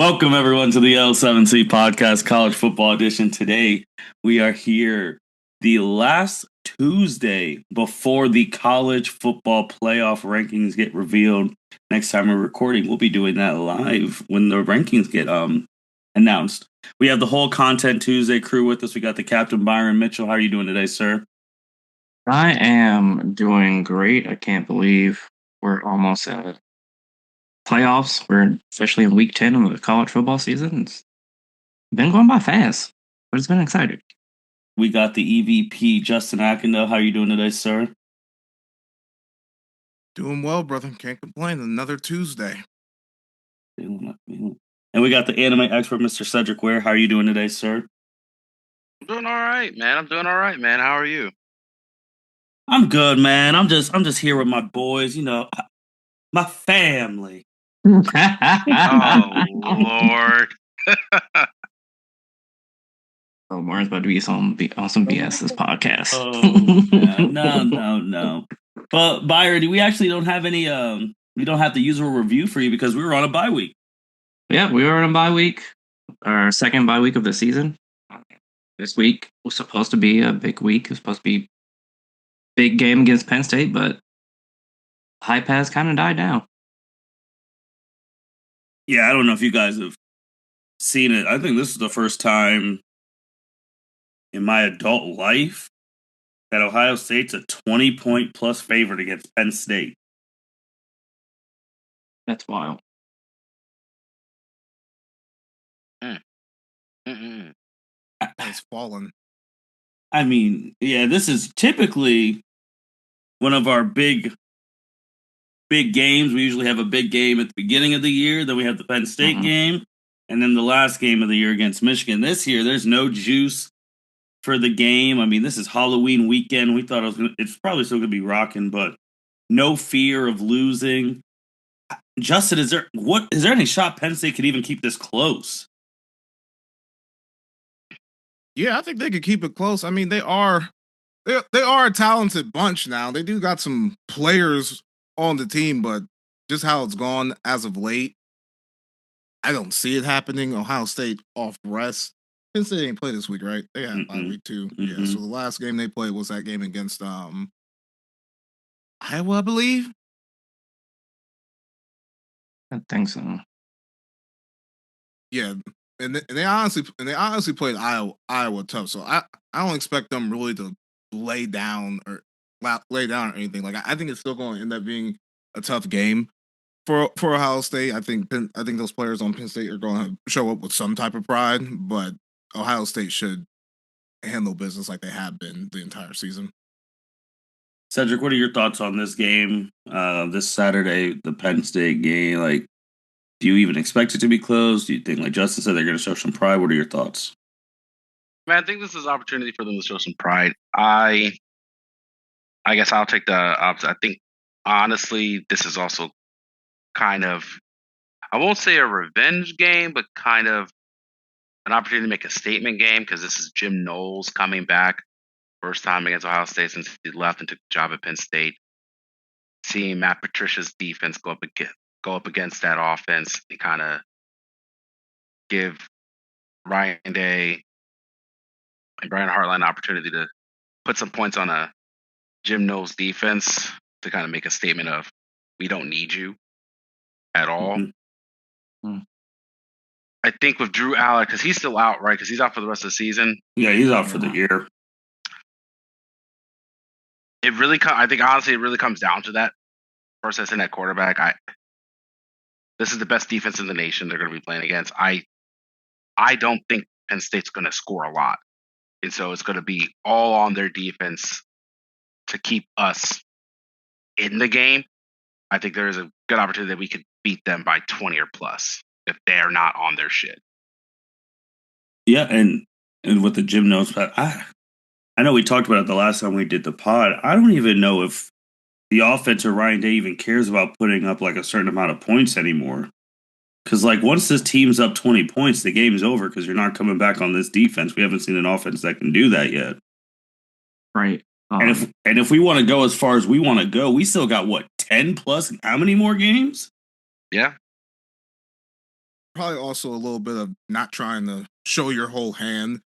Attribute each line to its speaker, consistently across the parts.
Speaker 1: Welcome everyone to the L7C Podcast College Football Edition. Today we are here the last Tuesday before the college football playoff rankings get revealed. Next time we're recording, we'll be doing that live when the rankings get announced. We have the whole Content Tuesday crew with us. We got the Captain Byron Mitchell. How are you doing today, sir?
Speaker 2: I am doing great. I can't believe we're almost at playoffs. We're officially in week 10 of the college football season. It's been going by fast, but it's been exciting.
Speaker 1: We got the EVP Justin Ackendale. How are you doing today, sir?
Speaker 3: Doing well, brother. Can't complain. Another Tuesday.
Speaker 1: And we got the anime expert, Mr. Cedric Ware. How are you doing today, sir?
Speaker 4: I'm doing all right, man. How are you?
Speaker 1: I'm good, man. I'm just here with my boys, my family.
Speaker 4: Oh Lord.
Speaker 2: Oh, Martin's about to be on some BS this podcast.
Speaker 1: Oh, no. But Byron, we actually don't have any. We don't have the usual review for you because we were on a bye week.
Speaker 2: Yeah, we were on a bye week, our second bye week of the season. This week was supposed to be a big week. It was supposed to be a big game against Penn State, but hype has kind of died down.
Speaker 1: Yeah, I don't know if you guys have seen it. I think this is the first time in my adult life that Ohio State's a 20-point plus favorite against Penn State.
Speaker 2: That's wild.
Speaker 3: It's fallen.
Speaker 1: I mean, yeah, this is typically one of our big games. We usually have a big game at the beginning of the year. Then we have the Penn State game. And then the last game of the year against Michigan. This year, there's no juice for the game. I mean, this is Halloween weekend. We thought it's probably still going to be rocking, but no fear of losing. Justin, is there any shot Penn State could even keep this close?
Speaker 3: Yeah, I think they could keep it close. I mean, they are a talented bunch now. They do got some players on the team, but just how it's gone as of late, I don't see it happening. Ohio State off rest. Penn State ain't played this week, right? They had bye week too. Yeah, so the last game they played was that game against Iowa, I believe.
Speaker 2: I think so.
Speaker 3: Yeah, and they honestly played Iowa tough. So I don't expect them really to lay down or anything. Like I think it's still going to end up being a tough game for Ohio State. I think those players on Penn State are going to show up with some type of pride, but Ohio State should handle business like they have been the entire season.
Speaker 1: Cedric, what are your thoughts on this game this Saturday, the Penn State game? Like, do you even expect it to be close? Do you think, like Justin said, they're going to show some pride? What are your thoughts?
Speaker 4: Man, I think this is an opportunity for them to show some pride. I guess I'll take the opposite. I think honestly, this is also kind of, I won't say a revenge game, but kind of an opportunity to make a statement game because this is Jim Knowles coming back. First time against Ohio State since he left and took the job at Penn State. Seeing Matt Patricia's defense go up against that offense and kind of give Ryan Day and Brian Hartline an opportunity to put some points on a Jim Knowles defense to kind of make a statement of, we don't need you at all. I think with Drew Allar, because he's still out, right? Because he's out for the rest of the season.
Speaker 1: Yeah, he's out for the year.
Speaker 4: I think honestly, it really comes down to that. First, I said that quarterback. This is the best defense in the nation they're going to be playing against. I don't think Penn State's going to score a lot, and so it's going to be all on their defense to keep us in the game. I think there is a good opportunity that we could beat them by 20 or plus if they're not on their shit.
Speaker 1: Yeah, and with the Jim Knowles, I know we talked about it the last time we did the pod. I don't even know if the offense or Ryan Day even cares about putting up like a certain amount of points anymore. Because like once this team's up 20 points, the game's over because you're not coming back on this defense. We haven't seen an offense that can do that yet.
Speaker 2: Right.
Speaker 1: And if we want to go as far as we want to go, we still got 10 plus how many more games?
Speaker 4: Yeah.
Speaker 3: probably also a little bit of not trying to show your whole hand,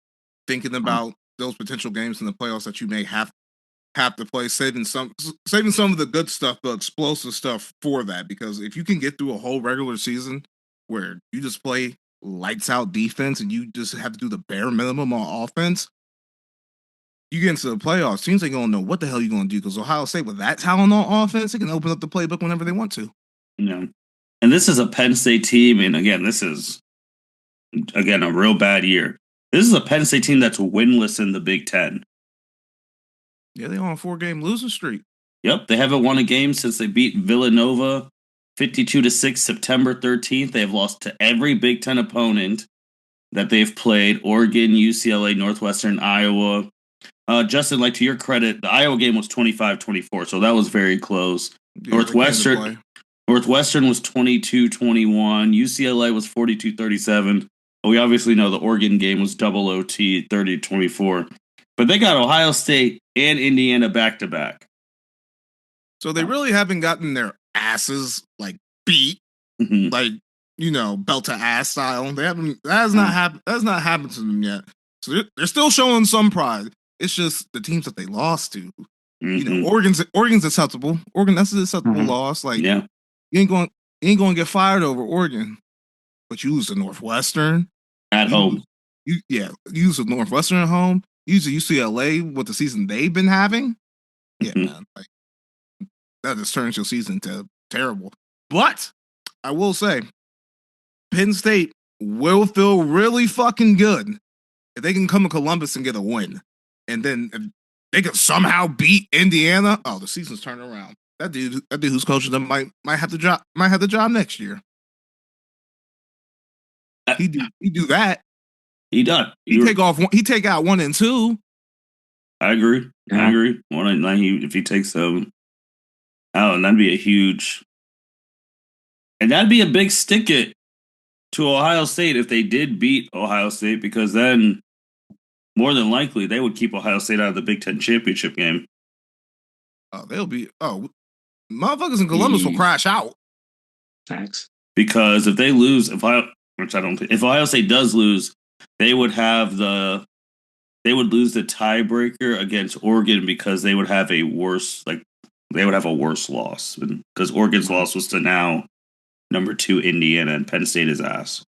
Speaker 3: thinking about those potential games in the playoffs that you may have to play, saving some of the good stuff, the explosive stuff for that. Because if you can get through a whole regular season where you just play lights out defense and you just have to do the bare minimum on offense, you get into the playoffs, teams ain't gonna know what the hell you're gonna do because Ohio State with that talent on offense, they can open up the playbook whenever they want to.
Speaker 1: And this is a Penn State team, and again, this is a real bad year. This is a Penn State team that's winless in the Big Ten.
Speaker 3: Yeah, they're on a 4-game losing streak.
Speaker 1: Yep, they haven't won a game since they beat Villanova 52-6 September 13th. They have lost to every Big Ten opponent that they've played: Oregon, UCLA, Northwestern, Iowa. Justin, like, to your credit, the Iowa game was 25-24, so that was very close.
Speaker 3: Yeah,
Speaker 1: Northwestern was 22-21. UCLA was 42-37. We obviously know the Oregon game was double OT, 30-24. But they got Ohio State and Indiana back-to-back.
Speaker 3: So they really haven't gotten their asses like beat, like, belt to ass style. They haven't. That has not happened. That's not happened to them yet. So they're still showing some pride. It's just the teams that they lost to. Oregon's acceptable. Oregon, that's an acceptable loss. Like, you ain't going to get fired over Oregon, but you lose to Northwestern
Speaker 1: at home.
Speaker 3: You lose to Northwestern at home. You lose to UCLA with the season they've been having. Yeah, man. Like, that just turns your season to terrible. But I will say, Penn State will feel really fucking good if they can come to Columbus and get a win. And then if they can somehow beat Indiana, the season's turning around. That dude who's coaching them might have the job next year. He do that.
Speaker 1: He done.
Speaker 3: He take out 1 and 2.
Speaker 1: I agree. Yeah. I agree. If he takes them, that'd be a huge, and that'd be a big stick it to Ohio State if they did beat Ohio State, because then more than likely they would keep Ohio State out of the Big Ten championship game.
Speaker 3: Motherfuckers in Columbus will crash out.
Speaker 2: Thanks.
Speaker 1: Because if they lose, if Ohio State does lose, they would lose the tiebreaker against Oregon because they would have a worse loss, because Oregon's loss was to now number 2 Indiana, and Penn State is ass.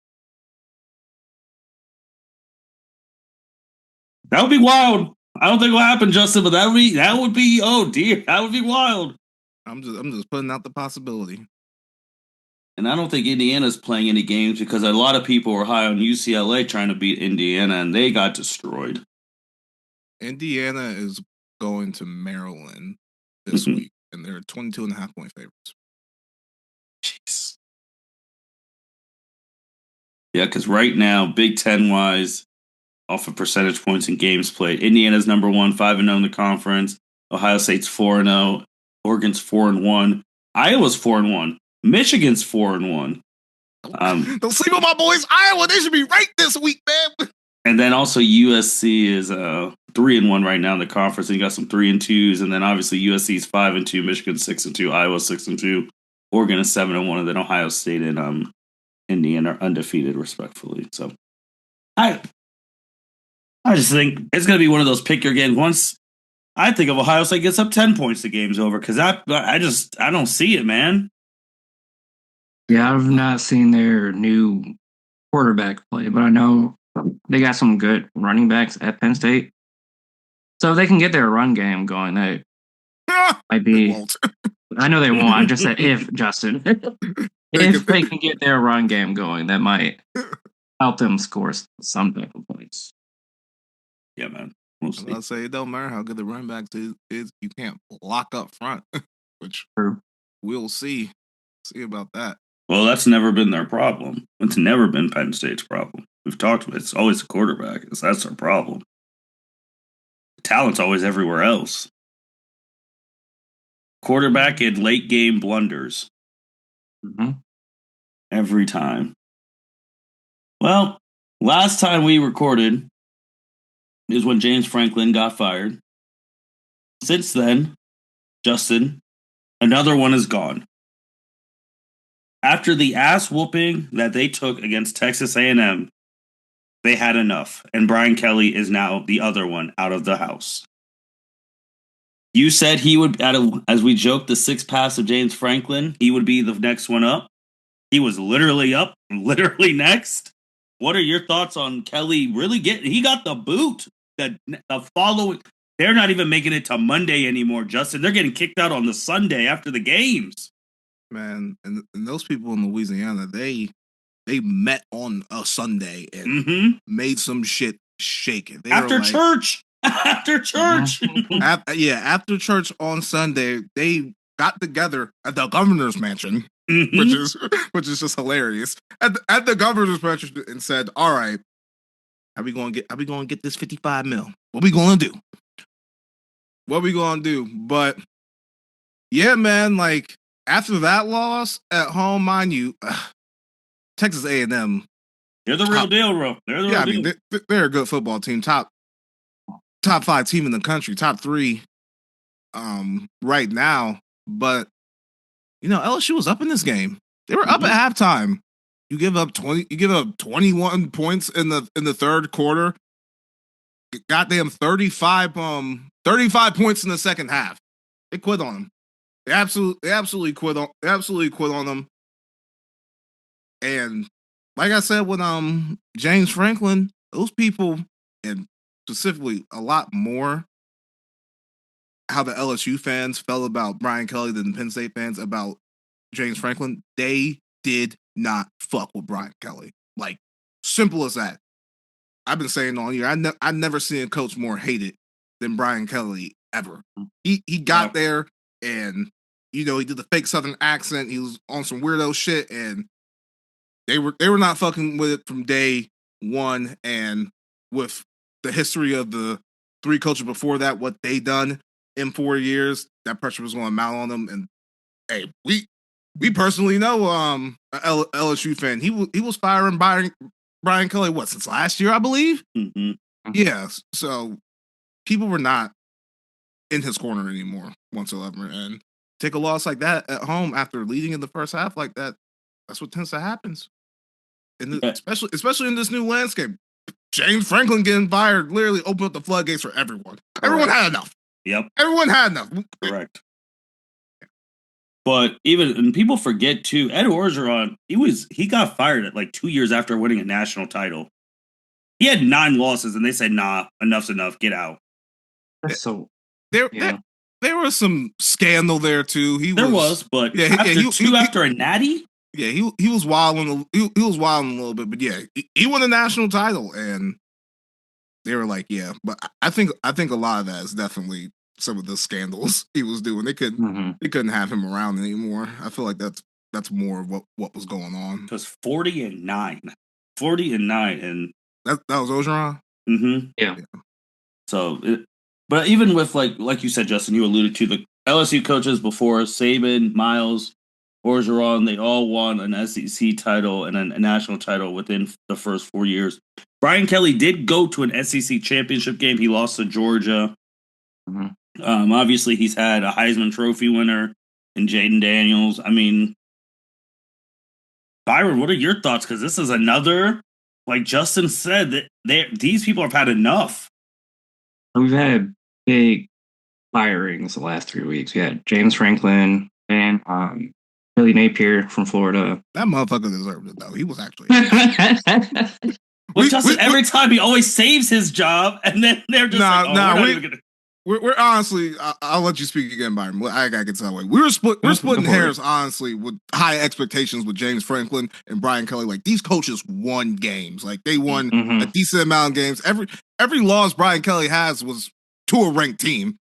Speaker 1: That would be wild. I don't think it'll happen, Justin, but that would be oh dear, that would be wild.
Speaker 3: I'm just putting out the possibility.
Speaker 1: And I don't think Indiana's playing any games because a lot of people were high on UCLA trying to beat Indiana, and they got destroyed.
Speaker 3: Indiana is going to Maryland this week, and they're 22.5-point favorites.
Speaker 1: Jeez. Yeah, because right now, Big Ten-wise, off of percentage points and games played, Indiana's number 1, 5-0 in the conference. Ohio State's 4-0. Oregon's 4-1. Iowa's 4-1. Michigan's 4-1.
Speaker 3: Don't sleep on my boys, Iowa. They should be right this week, man.
Speaker 1: And then also USC is 3-1 right now in the conference. And you got some 3-2s, and then obviously USC's 5-2, Michigan 6-2, Iowa 6-2, Oregon is 7-1, and then Ohio State and Indiana are undefeated, respectfully. So I just think it's going to be one of those pick your games. Once I think if Ohio State gets up 10 points, the game's over, because I don't see it, man.
Speaker 2: Yeah, I've not seen their new quarterback play, but I know they got some good running backs at Penn State. So if they can get their run game going, they might be. I know they won't. I just said if, Justin. If they can get their run game going, that might help them score some type of points.
Speaker 1: Yeah, man. We'll see.
Speaker 3: I'll say it don't matter how good the running back is, you can't block up front, which we'll see. See about that.
Speaker 1: Well, that's never been their problem. It's never been Penn State's problem. We've talked about it. It's always the quarterback. That's their problem. The talent's always everywhere else. Quarterback and late game blunders. Every time. Well, last time we recorded is when James Franklin got fired. Since then, Justin, another one is gone. After the ass whooping that they took against Texas A&M, they had enough, and Brian Kelly is now the other one out of the house. You said he would, as we joked, the sixth pass of James Franklin, he would be the next one up. He was literally up, literally next. What are your thoughts on Kelly really getting? He got the boot. The following, they're not even making it to Monday anymore, Justin. They're getting kicked out on the Sunday after the games.
Speaker 3: Man, and those people in Louisiana, they met on a Sunday and made some shit shake it.
Speaker 1: After church. After church.
Speaker 3: After church on Sunday, they got together at the governor's mansion, which is just hilarious. At the governor's mansion and said, "All right, how we gonna get this 55 mil? What we gonna do? What we gonna do?" But yeah, man, like after that loss at home, mind you, Texas A&M,
Speaker 1: they're the real deal, bro. They're the real deal.
Speaker 3: I mean, they're a good football team, top 5 team in the country, top 3 right now. But LSU was up in this game. They were up at halftime. You give up 21 points in the third quarter. Goddamn 35 points in the second half. They quit on them. They absolutely quit on them. And like I said with James Franklin, those people, and specifically a lot more how the LSU fans felt about Brian Kelly than the Penn State fans about James Franklin. They did not fuck with Brian Kelly. Like, simple as that. I've been saying all year, I've never seen a coach more hated than Brian Kelly ever. He got there and he did the fake Southern accent. He was on some weirdo shit, and they were not fucking with it from day one. And with the history of the 3 coaches before that, what they done in 4 years, that pressure was going to mount on them. And hey, we personally know a LSU fan. He was firing Brian Kelly since last year, I believe. Yeah, so people were not in his corner anymore whatsoever. And take a loss like that at home after leading in the first half like that, that's what tends to happen. And especially in this new landscape. James Franklin getting fired literally opened up the floodgates for everyone. Correct. Everyone had enough.
Speaker 1: Yep.
Speaker 3: Everyone had enough.
Speaker 1: Correct. But and people forget too, Ed Orgeron, he got fired at like 2 years after winning a national title. He had 9 losses and they said, nah, enough's enough, get out.
Speaker 2: So
Speaker 3: there was some scandal there too.
Speaker 1: After a natty?
Speaker 3: Yeah, he was wilding. He was wilding a little bit, but yeah, he won a national title, and they were like, yeah. But I think a lot of that is definitely some of the scandals he was doing. They couldn't have him around anymore. I feel like that's more of what was going on.
Speaker 1: Because 40-9, and
Speaker 3: that was Orgeron.
Speaker 2: Yeah.
Speaker 1: So, but even with like you said, Justin, you alluded to the LSU coaches before Saban, Miles, Orgeron, they all won an SEC title and a national title within the first 4 years. Brian Kelly did go to an SEC championship game. He lost to Georgia. Obviously, he's had a Heisman Trophy winner in Jaden Daniels. I mean, Byron, what are your thoughts? Because this is another, like Justin said, that these people have had enough.
Speaker 2: We've had big firings the last 3 weeks. We had James Franklin and Billy Napier from Florida.
Speaker 3: That motherfucker deserved it, though. He was actually.
Speaker 1: Justin, every time he always saves his job, and then they're just
Speaker 3: we're honestly. I'll let you speak again, Byron. I gotta get to that way. We're splitting hairs, honestly, with high expectations with James Franklin and Brian Kelly. Like, these coaches won games. Like, they won a decent amount of games. Every loss Brian Kelly has was to a ranked team.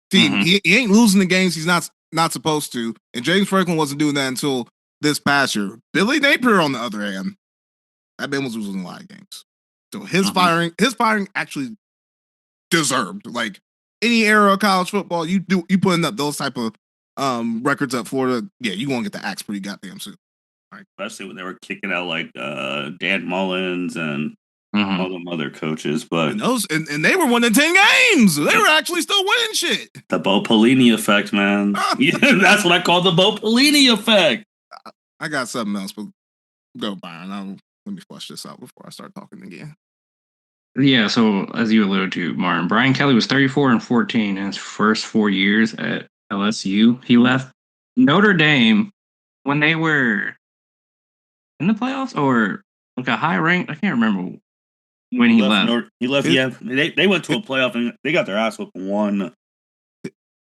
Speaker 3: He ain't losing the games he's not supposed to. And James Franklin wasn't doing that until this past year. Billy Napier, on the other hand, that man was losing a lot of games. So his firing actually deserved. Like, any era of college football, you putting up those type of records at Florida, yeah, you gonna get the axe pretty goddamn soon.
Speaker 1: Right. Especially when they were kicking out like Dan Mullins and all them other coaches, but
Speaker 3: and they were winning 10 games. They were actually still winning shit.
Speaker 1: The Bo Pelini effect, man. Yeah, that's what I call the Bo Pelini effect.
Speaker 3: I got something else, but go, Byron. Let me flush this out before I start talking again.
Speaker 2: Yeah, so as you alluded to, Martin, Brian Kelly was 34-14 in his first 4 years at LSU. He left Notre Dame when they were in the playoffs or like a high rank. I can't remember when he left.
Speaker 1: He left. Yeah, they went to a playoff and they got their ass whooped and won.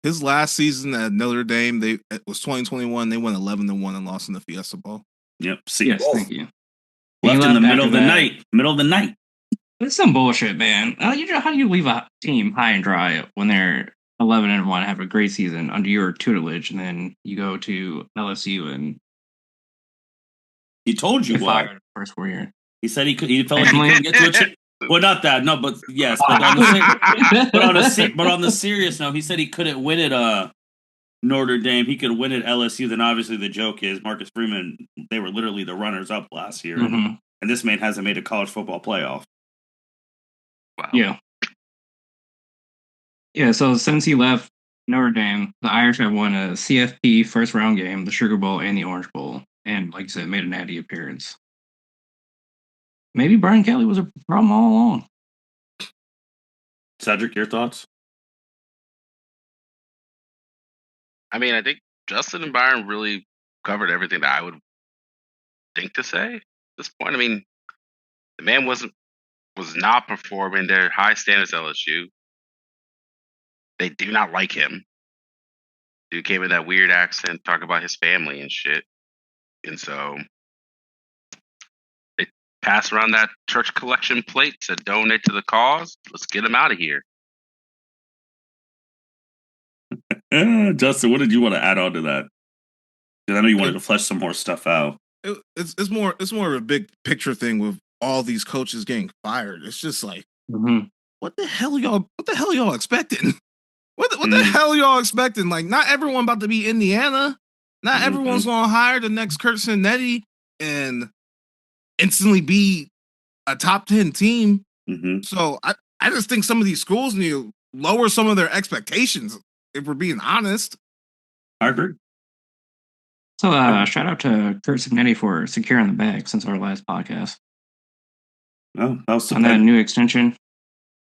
Speaker 3: His last season at Notre Dame, it was 2021. They went 11-1 and lost in the Fiesta Bowl.
Speaker 1: Yep. See,
Speaker 2: yes, thank you.
Speaker 1: Left in the middle of the night. Middle of the night.
Speaker 2: It's some bullshit, man. How do you leave a team high and dry when they're 11-1, have a great season under your tutelage, and then you go to LSU and
Speaker 1: he told you what?
Speaker 2: Fired the first 4 years.
Speaker 1: He said he felt like he couldn't get to a chip. Well, not that. No, but yes. But on the serious note, he said he couldn't win at Notre Dame. He could win at LSU. Then obviously the joke is Marcus Freeman. They were literally the runners up last year, and this man hasn't made a college football playoff.
Speaker 4: Wow.
Speaker 2: Yeah. Yeah. So since he left Notre Dame, the Irish have won a CFP first round game, the Sugar Bowl, and the Orange Bowl, and like you said, made a natty appearance. Maybe Brian Kelly was a problem all along.
Speaker 1: Cedric, your thoughts?
Speaker 4: I mean, I think Justin and Byron really covered everything that I would think to say at this point. I mean, the man was not performing their high standards at LSU. They do not like him. Dude came with that weird accent, talking about his family and shit. And so they pass around that church collection plate to donate to the cause. Let's get him out of here.
Speaker 1: Justin, what did you want to add on to that? Because I know you wanted to flesh some more stuff out.
Speaker 3: It's more of a big picture thing with all these coaches getting fired. It's just like, what the hell y'all expecting? What the hell y'all expecting? Like, not everyone about to be Indiana. Not everyone's gonna hire the next Kurt Cinetti and instantly be a top 10 team. So I just think some of these schools need to lower some of their expectations, if we're being honest.
Speaker 1: I agree.
Speaker 2: So shout out to Kurt Cinetti for securing the bag since our last podcast.
Speaker 1: No, that was
Speaker 2: on that new extension.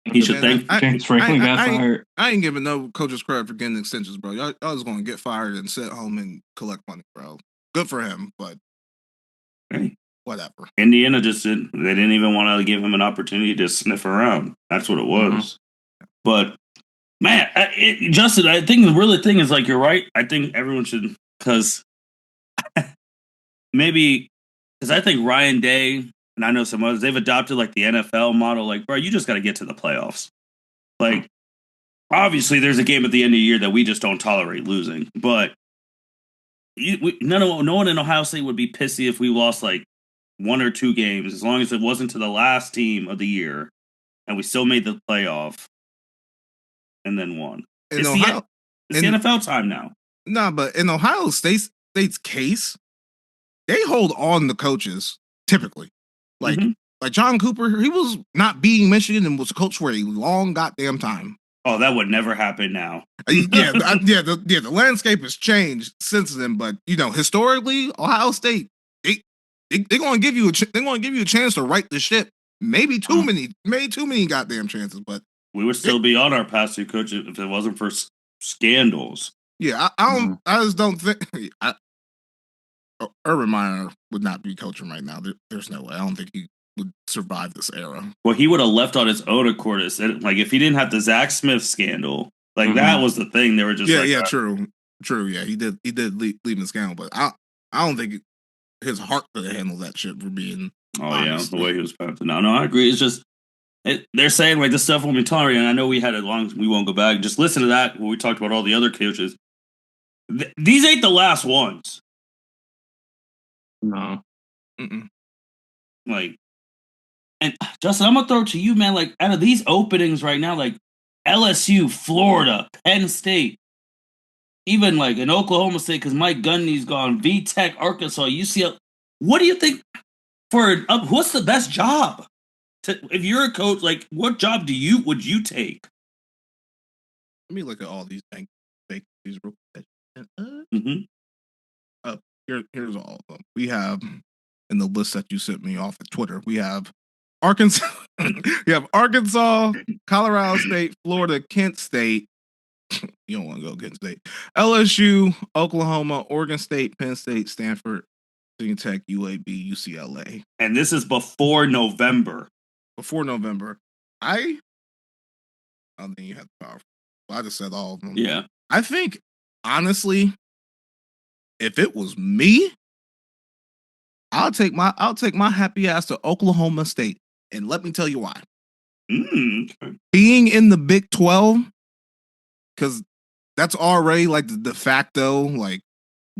Speaker 1: He should thank
Speaker 2: James Franklin got fired.
Speaker 3: I ain't giving no coaches credit for getting extensions, bro. Y'all was going to get fired and sit home and collect money, bro. Good for him, but
Speaker 1: hey,
Speaker 3: whatever.
Speaker 1: Indiana just didn't. They didn't even want to give him an opportunity to sniff around. That's what it was. But man, Justin, I think the real thing is like you're right. I think everyone should because I think Ryan Day. And I know some others, they've adopted like the NFL model. Like, bro, you just got to get to the playoffs. Like, obviously, there's a game at the end of the year that we just don't tolerate losing. But no one in Ohio State would be pissy if we lost like 1 or 2 games, as long as it wasn't to the last team of the year, and we still made the playoff and then won. It's the NFL time now.
Speaker 3: Nah, but in Ohio State's case, they hold on the coaches typically. Like John Cooper, he was not beating Michigan and was a coach for a long goddamn time.
Speaker 1: Oh, that would never happen now.
Speaker 3: The landscape has changed since then. But historically, Ohio State, they're going to give you a chance to right the ship. Maybe too many goddamn chances. But
Speaker 1: we would still be on our past 2 coaches if it wasn't for scandals.
Speaker 3: Yeah, I just don't think. Urban Meyer would not be coaching right now. There's no way. I don't think he would survive this era.
Speaker 1: Well, he would have left on his own accord. Like if he didn't have the Zach Smith scandal, like that was the thing. They were just
Speaker 3: true. Yeah, he did leave the scandal, but I don't think his heart could handle that shit for being. Honest.
Speaker 1: The way he was parented. No, I agree. It's just they're saying like this stuff won't be tolerated. And I know we had it long. We won't go back. Just listen to that when we talked about all the other coaches. These ain't the last ones.
Speaker 2: No.
Speaker 1: Like, and Justin, I'm gonna throw it to you, man. Like, out of these openings right now, like LSU, Florida, Penn State, even like in Oklahoma State, because Mike Gundy's gone, VTech, Arkansas, UCLA. What do you think what's the best job? If you're a coach, like, what job would you take?
Speaker 3: Let me look at all these vacancies real quick. Here's all of them. We have in the list that you sent me off of Twitter. We have Arkansas. We have Arkansas, Colorado State, Florida, Kent State. You don't want to go Kent State. LSU, Oklahoma, Oregon State, Penn State, Stanford, Virginia Tech, UAB, UCLA.
Speaker 1: And this is before November.
Speaker 3: Before November. I don't think you have the power. I just said all of them.
Speaker 1: Yeah.
Speaker 3: I think, honestly, if it was me, I'll take my happy ass to Oklahoma State. And let me tell you why. Being in the Big 12, because that's already like the de facto like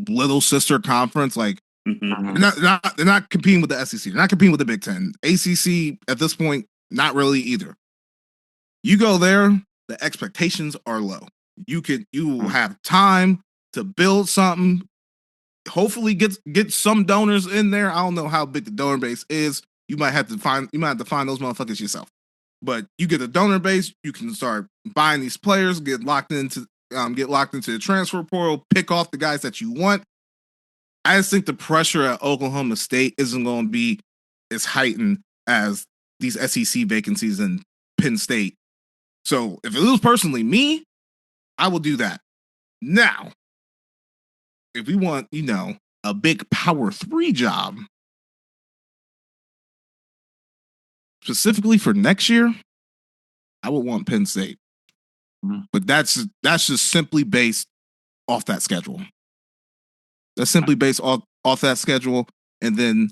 Speaker 3: little sister conference. Like they're not competing with the SEC. They're not competing with the Big 10. ACC at this point, not really either. You go there, the expectations are low. You will have time to build something. Hopefully get some donors in there. I don't know how big the donor base is. You might have to find those motherfuckers yourself. But you get a donor base, you can start buying these players, get locked into the transfer portal, pick off the guys that you want. I just think the pressure at Oklahoma State isn't going to be as heightened as these SEC vacancies in Penn State. So if it was personally me, I will do that. Now, if we want, a big Power 3 job, specifically for next year, I would want Penn State. But that's just simply based off that schedule. That's simply based off that schedule, and then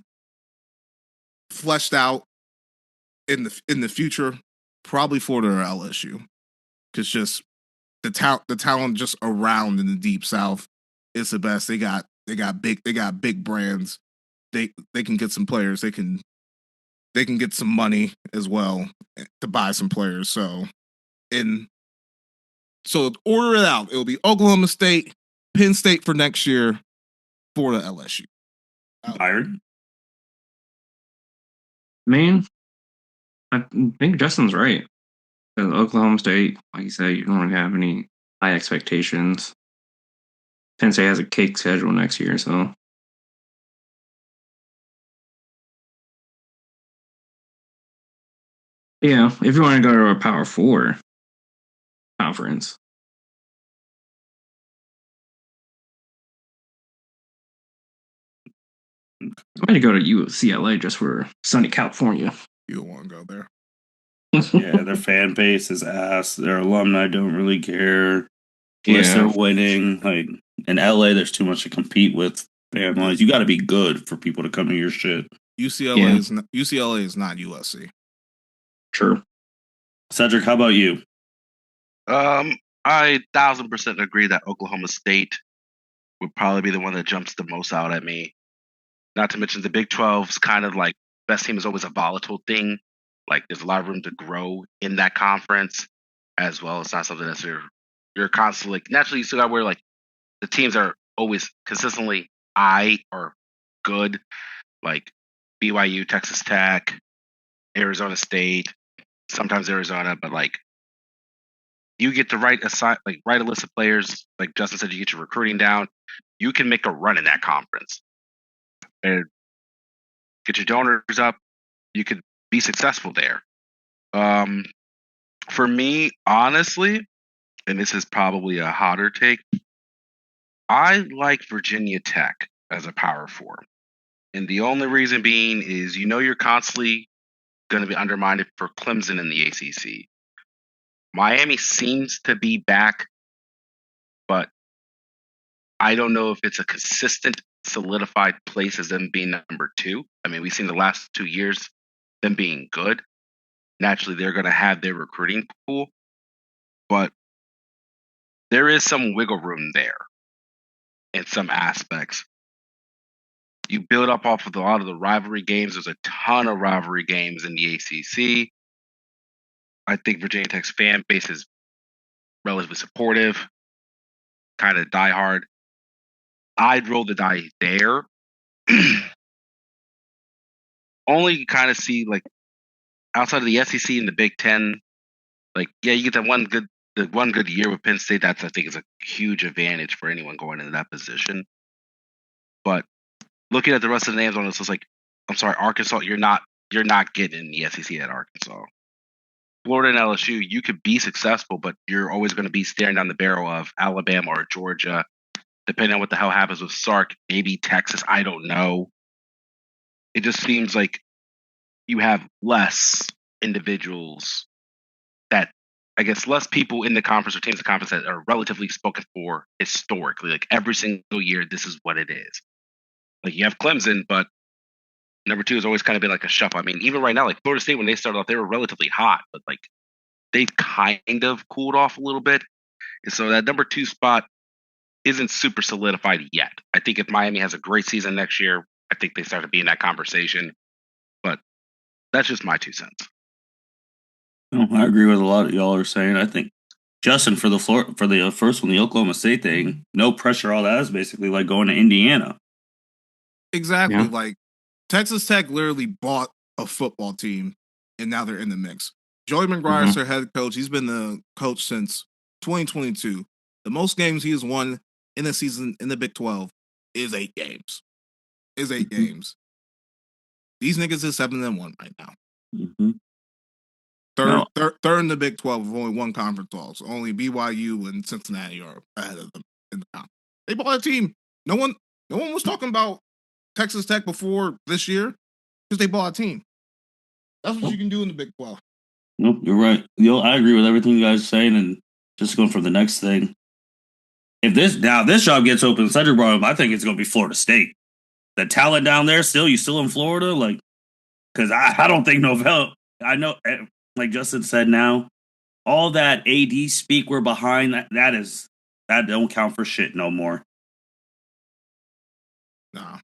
Speaker 3: fleshed out in the future, probably Florida or LSU, because just the talent just around in the Deep South is the best. They got big brands. They can get some players. They can get some money as well to buy some players. So order it out. It'll be Oklahoma State, Penn State for next year, Florida, LSU.
Speaker 1: Byron?
Speaker 2: Man, I think Justin's right. Oklahoma State, like you said, you don't really have any high expectations. Penn State has a cake schedule next year, so. Yeah, if you want to go to a Power 4 conference. I'm going to go to UCLA just for sunny California.
Speaker 3: You don't want to go there.
Speaker 1: Yeah, their fan base is ass. Their alumni don't really care unless they're winning. Like in LA, there's too much to compete with fan-wise. You got to be good for people to come to your shit.
Speaker 3: UCLA is not USC.
Speaker 2: True.
Speaker 1: Cedric, how about you?
Speaker 4: I 1,000% agree that Oklahoma State would probably be the one that jumps the most out at me. Not to mention the Big 12's kind of like best team is always a volatile thing. Like there's a lot of room to grow in that conference as well. It's not something that's you're constantly like, naturally you still got where like the teams are always consistently or good, like BYU, Texas Tech, Arizona State, sometimes Arizona, but like you get the right a list of players. Like Justin said, you get your recruiting down. You can make a run in that conference and get your donors up. You could be successful there. For me, honestly, and this is probably a hotter take, I like Virginia Tech as a Power 4. And the only reason being is you're constantly going to be undermined for Clemson in the ACC. Miami seems to be back, but I don't know if it's a consistent, solidified place as them being number 2. I mean, we've seen the last 2 years them being good. Naturally, they're going to have their recruiting pool, but there is some wiggle room there in some aspects. You build up off of a lot of the rivalry games. There's a ton of rivalry games in the ACC. I think Virginia Tech's fan base is relatively supportive, kind of diehard. I'd roll the die there. Only kind of see like outside of the SEC and the Big Ten, like you get that one good year with Penn State. That's I think is a huge advantage for anyone going into that position. But looking at the rest of the names on this, it's like, I'm sorry, Arkansas, you're not getting in the SEC at Arkansas. Florida and LSU, you could be successful, but you're always going to be staring down the barrel of Alabama or Georgia, depending on what the hell happens with Sark, maybe Texas, I don't know. It just seems like you have less individuals that, I guess, less people in the conference or teams in the conference that are relatively spoken for historically. Like every single year, this is what it is. Like you have Clemson, but number 2 has always kind of been like a shuffle. I mean, even right now, like Florida State, when they started off, they were relatively hot, but like they've kind of cooled off a little bit. And so that number 2 spot isn't super solidified yet. I think if Miami has a great season next year, I think they start to be in that conversation. But that's just my 2 cents.
Speaker 1: No, I agree with a lot of y'all are saying. I think Justin for the first one, the Oklahoma State thing, no pressure. All that is basically like going to Indiana.
Speaker 3: Exactly.
Speaker 2: Yeah.
Speaker 3: Like Texas Tech literally bought a football team, and now they're in the mix. Joey McGuire's their head coach. He's been the coach since 2022. The most games he has won in a season in the Big 12 is 8 games. Games. These niggas is 7-1 right now.
Speaker 1: Mm-hmm.
Speaker 3: Third in the Big 12 with only 1 conference loss. Only BYU and Cincinnati are ahead of them in the conference. They bought a team. No one was talking about Texas Tech before this year because they bought a team. That's what you can do in the Big 12.
Speaker 1: Nope, you're right. I agree with everything you guys are saying, and just going for the next thing. If this job gets open, Cedric brought up, I think it's going to be Florida State. The talent down there, you still in Florida, like, because I don't think Novell. I know, like Justin said, now all that AD speak we're behind. That don't count for shit no more.
Speaker 3: Nah.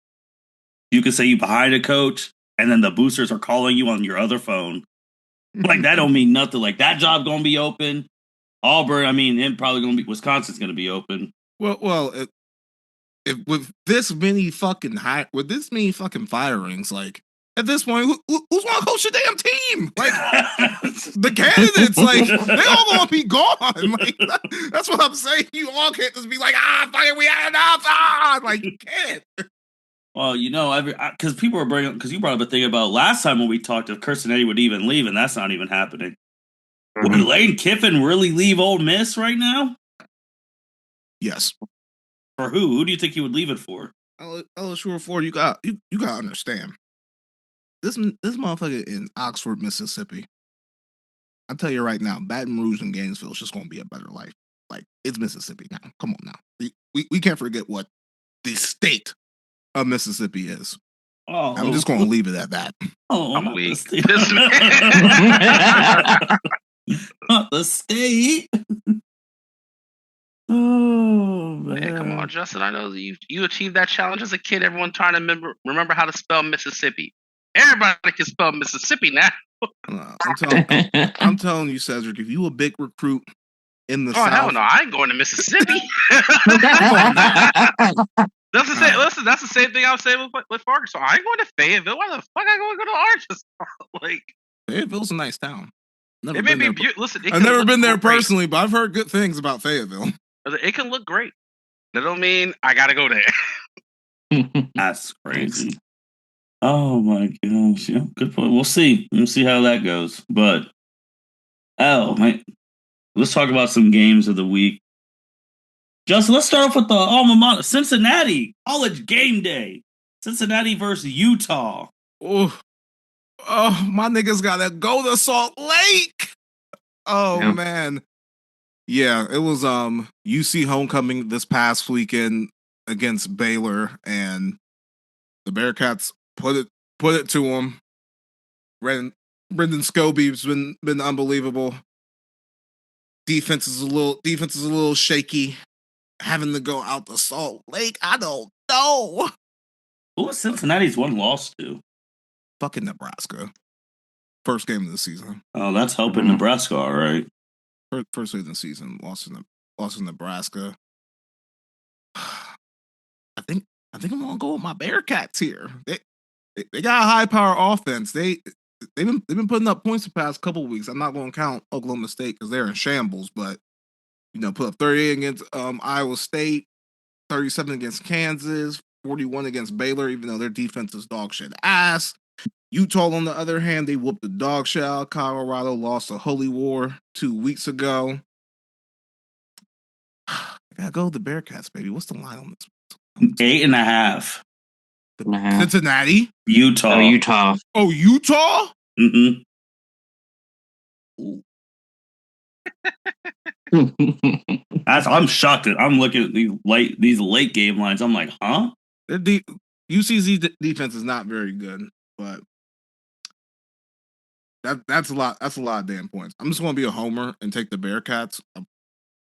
Speaker 1: You can say you behind a coach, and then the boosters are calling you on your other phone. Like that don't mean nothing. Like that job gonna be open. Auburn, I mean, and probably gonna be Wisconsin's gonna be open.
Speaker 3: Well, if with this many fucking firings, like at this point, who's gonna coach the damn team? Like the candidates, like they all gonna be gone. Like that's what I'm saying. You all can't just be like, fucking, we had enough. Like you can't.
Speaker 1: Well, because people are because you brought up a thing about last time when we talked if Kirsten Eddy would even leave, and that's not even happening. Would Lane Kiffin really leave Ole Miss right now?
Speaker 3: Yes.
Speaker 1: For who? Who do you think he would leave it for?
Speaker 3: LSU for you got to understand. This motherfucker in Oxford, Mississippi. I'll tell you right now, Baton Rouge and Gainesville is just going to be a better life. Like it's Mississippi now. Come on now. We can't forget what the state of Mississippi is.
Speaker 1: Oh,
Speaker 3: I'm just going to leave it at that.
Speaker 1: Oh,
Speaker 4: I'm weak.
Speaker 1: Not the state. Oh man.
Speaker 4: Hey, come on, Justin. I know that you achieved that challenge as a kid. Everyone trying to remember how to spell Mississippi. Everybody can spell Mississippi now.
Speaker 3: I'm telling you, Cedric, if you a big recruit in the South.
Speaker 4: Hell no, I ain't going to Mississippi. That's the same. Listen, that's the same thing I was saying with Arkansas. I ain't going to Fayetteville. Why the fuck I going to go to Arkansas? Like
Speaker 3: Fayetteville's a nice town.
Speaker 4: It may be beautiful. Listen,
Speaker 3: I've never been there personally, but I've heard good things about Fayetteville.
Speaker 4: It can look great. That don't mean I gotta go there.
Speaker 1: That's crazy. Oh my gosh. Yeah, good point. We'll see. We'll see how that goes. But man, let's talk about some games of the week. Justin, let's start off with the alma mater, Cincinnati College Game Day. Cincinnati versus Utah.
Speaker 3: Oh, my niggas gotta go to Salt Lake. Oh yeah. Man. Yeah, it was UC homecoming this past weekend against Baylor, and the Bearcats put it to them. Brendan Scobie's been unbelievable. Defense is a little shaky. Having to go out to Salt Lake, I don't know.
Speaker 1: Who was Cincinnati's one loss to?
Speaker 3: Fucking Nebraska. First game of the season.
Speaker 1: Oh, that's helping Nebraska, all right.
Speaker 3: First game of the season, lost in Nebraska. I think I'm gonna go with my Bearcats here. They got a high power offense. They've been putting up points the past couple of weeks. I'm not going to count Oklahoma State because they're in shambles, but put up 38 against Iowa State, 37 against Kansas, 41 against Baylor, even though their defense is dog shit ass. Utah, on the other hand, they whooped the dog shit out. Colorado lost a holy war 2 weeks ago. I gotta go with the Bearcats, baby. What's the line on this?
Speaker 1: 8.5.
Speaker 3: Cincinnati?
Speaker 1: Utah.
Speaker 2: Oh, Utah.
Speaker 3: Oh, Utah?
Speaker 1: Mm-hmm. I'm shocked. I'm looking at these late game lines. I'm like, huh?
Speaker 3: UC's defense is not very good, but that's a lot. That's a lot of damn points. I'm just going to be a homer and take the Bearcats. I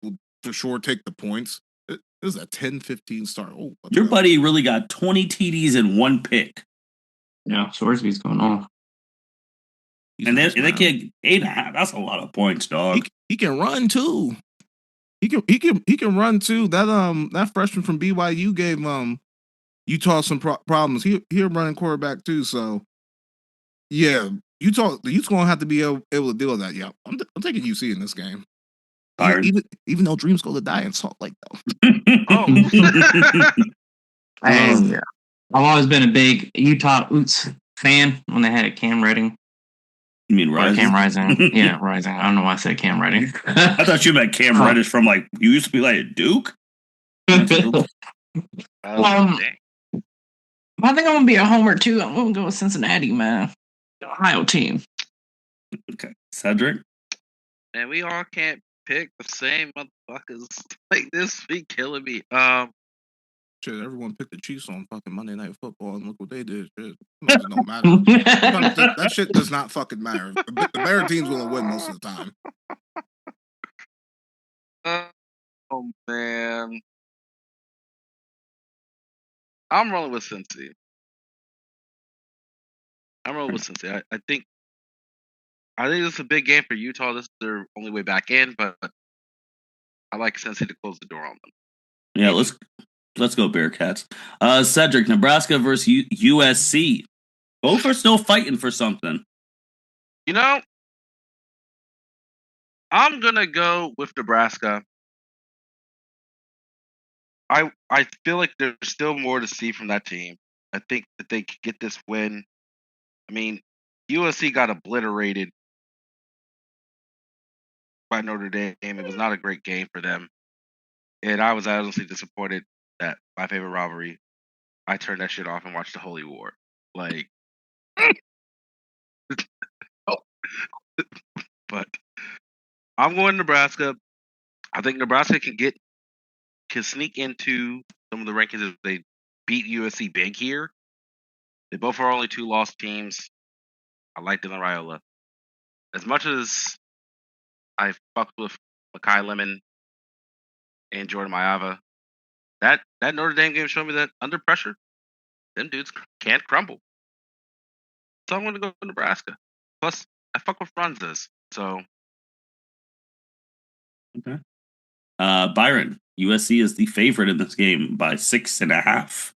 Speaker 3: will for sure take the points. It is a 10-15 start. Oh,
Speaker 1: your buddy really got 20 TDs in one pick.
Speaker 2: Yeah, Sorsby's going on.
Speaker 1: And they can't 8.5. That's a lot of points, dog.
Speaker 3: He can run too. He can run too. That freshman from BYU gave Utah some problems. He a running quarterback too. So yeah, Utah's gonna have to be able to deal with that. Yeah, I'm taking UC in this game. Even though dreams go to die in Salt Lake though.
Speaker 2: I've always been a big Utah Utes fan when they had Cam Reddish.
Speaker 1: You mean Rising?
Speaker 2: Cam Rising. Yeah, Rising. I don't know why I said Cam Reddish.
Speaker 1: I thought you meant Cam Reddish from like you used to be like at Duke.
Speaker 2: I think I'm gonna be a homer too. I'm gonna go with Cincinnati, man. The Ohio team.
Speaker 1: Okay, Cedric.
Speaker 4: And we all can't pick the same motherfuckers. Like this be killing me.
Speaker 3: Shit, everyone picked the Chiefs on fucking Monday Night Football, and look what they did. Shit, it don't matter. That shit does not fucking matter. The better team's gonna win most of the time.
Speaker 4: Oh man, I'm rolling with Cincy. I think this is a big game for Utah. This is their only way back in, but I like Cincy to close the door on them.
Speaker 1: Yeah, let's go Bearcats. Cedric, Nebraska versus USC. Both are still fighting for something.
Speaker 4: You know, I'm gonna go with Nebraska. I feel like there's still more to see from that team. I think that they could get this win. I mean, USC got obliterated by Notre Dame. It was not a great game for them. And I was honestly disappointed that my favorite rivalry, I turned that shit off and watched the Holy War. Like, but I'm going Nebraska. I think Nebraska can sneak into some of the rankings if they beat USC big here. They both are only 2 lost teams. I like Dylan Raiola. As much as I fucked with Makai Lemon and Jordan Mailata, that Notre Dame game showed me that under pressure, them dudes can't crumble. So I'm going to go to Nebraska. Plus, I fuck with Franzas. So.
Speaker 1: Okay. Byron, USC is the favorite in this game by 6.5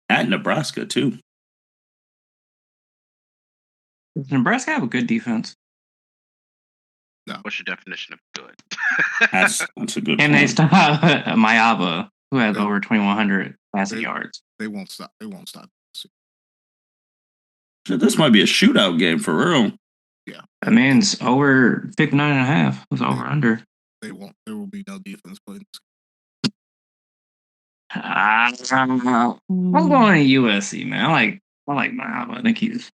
Speaker 1: at Nebraska too.
Speaker 2: Does Nebraska have a good defense?
Speaker 3: No.
Speaker 4: What's your definition of good?
Speaker 1: That's a good.
Speaker 2: And
Speaker 1: point.
Speaker 2: they still have Mailata, who has over 2,100 passing yards.
Speaker 3: They won't stop. They won't stop.
Speaker 1: This might be a shootout game for real.
Speaker 3: Yeah.
Speaker 2: That means over 59.5. It's over under.
Speaker 3: They won't. There will be no defense playing.
Speaker 2: I'm going to USC, man. I like Mailata. I think he's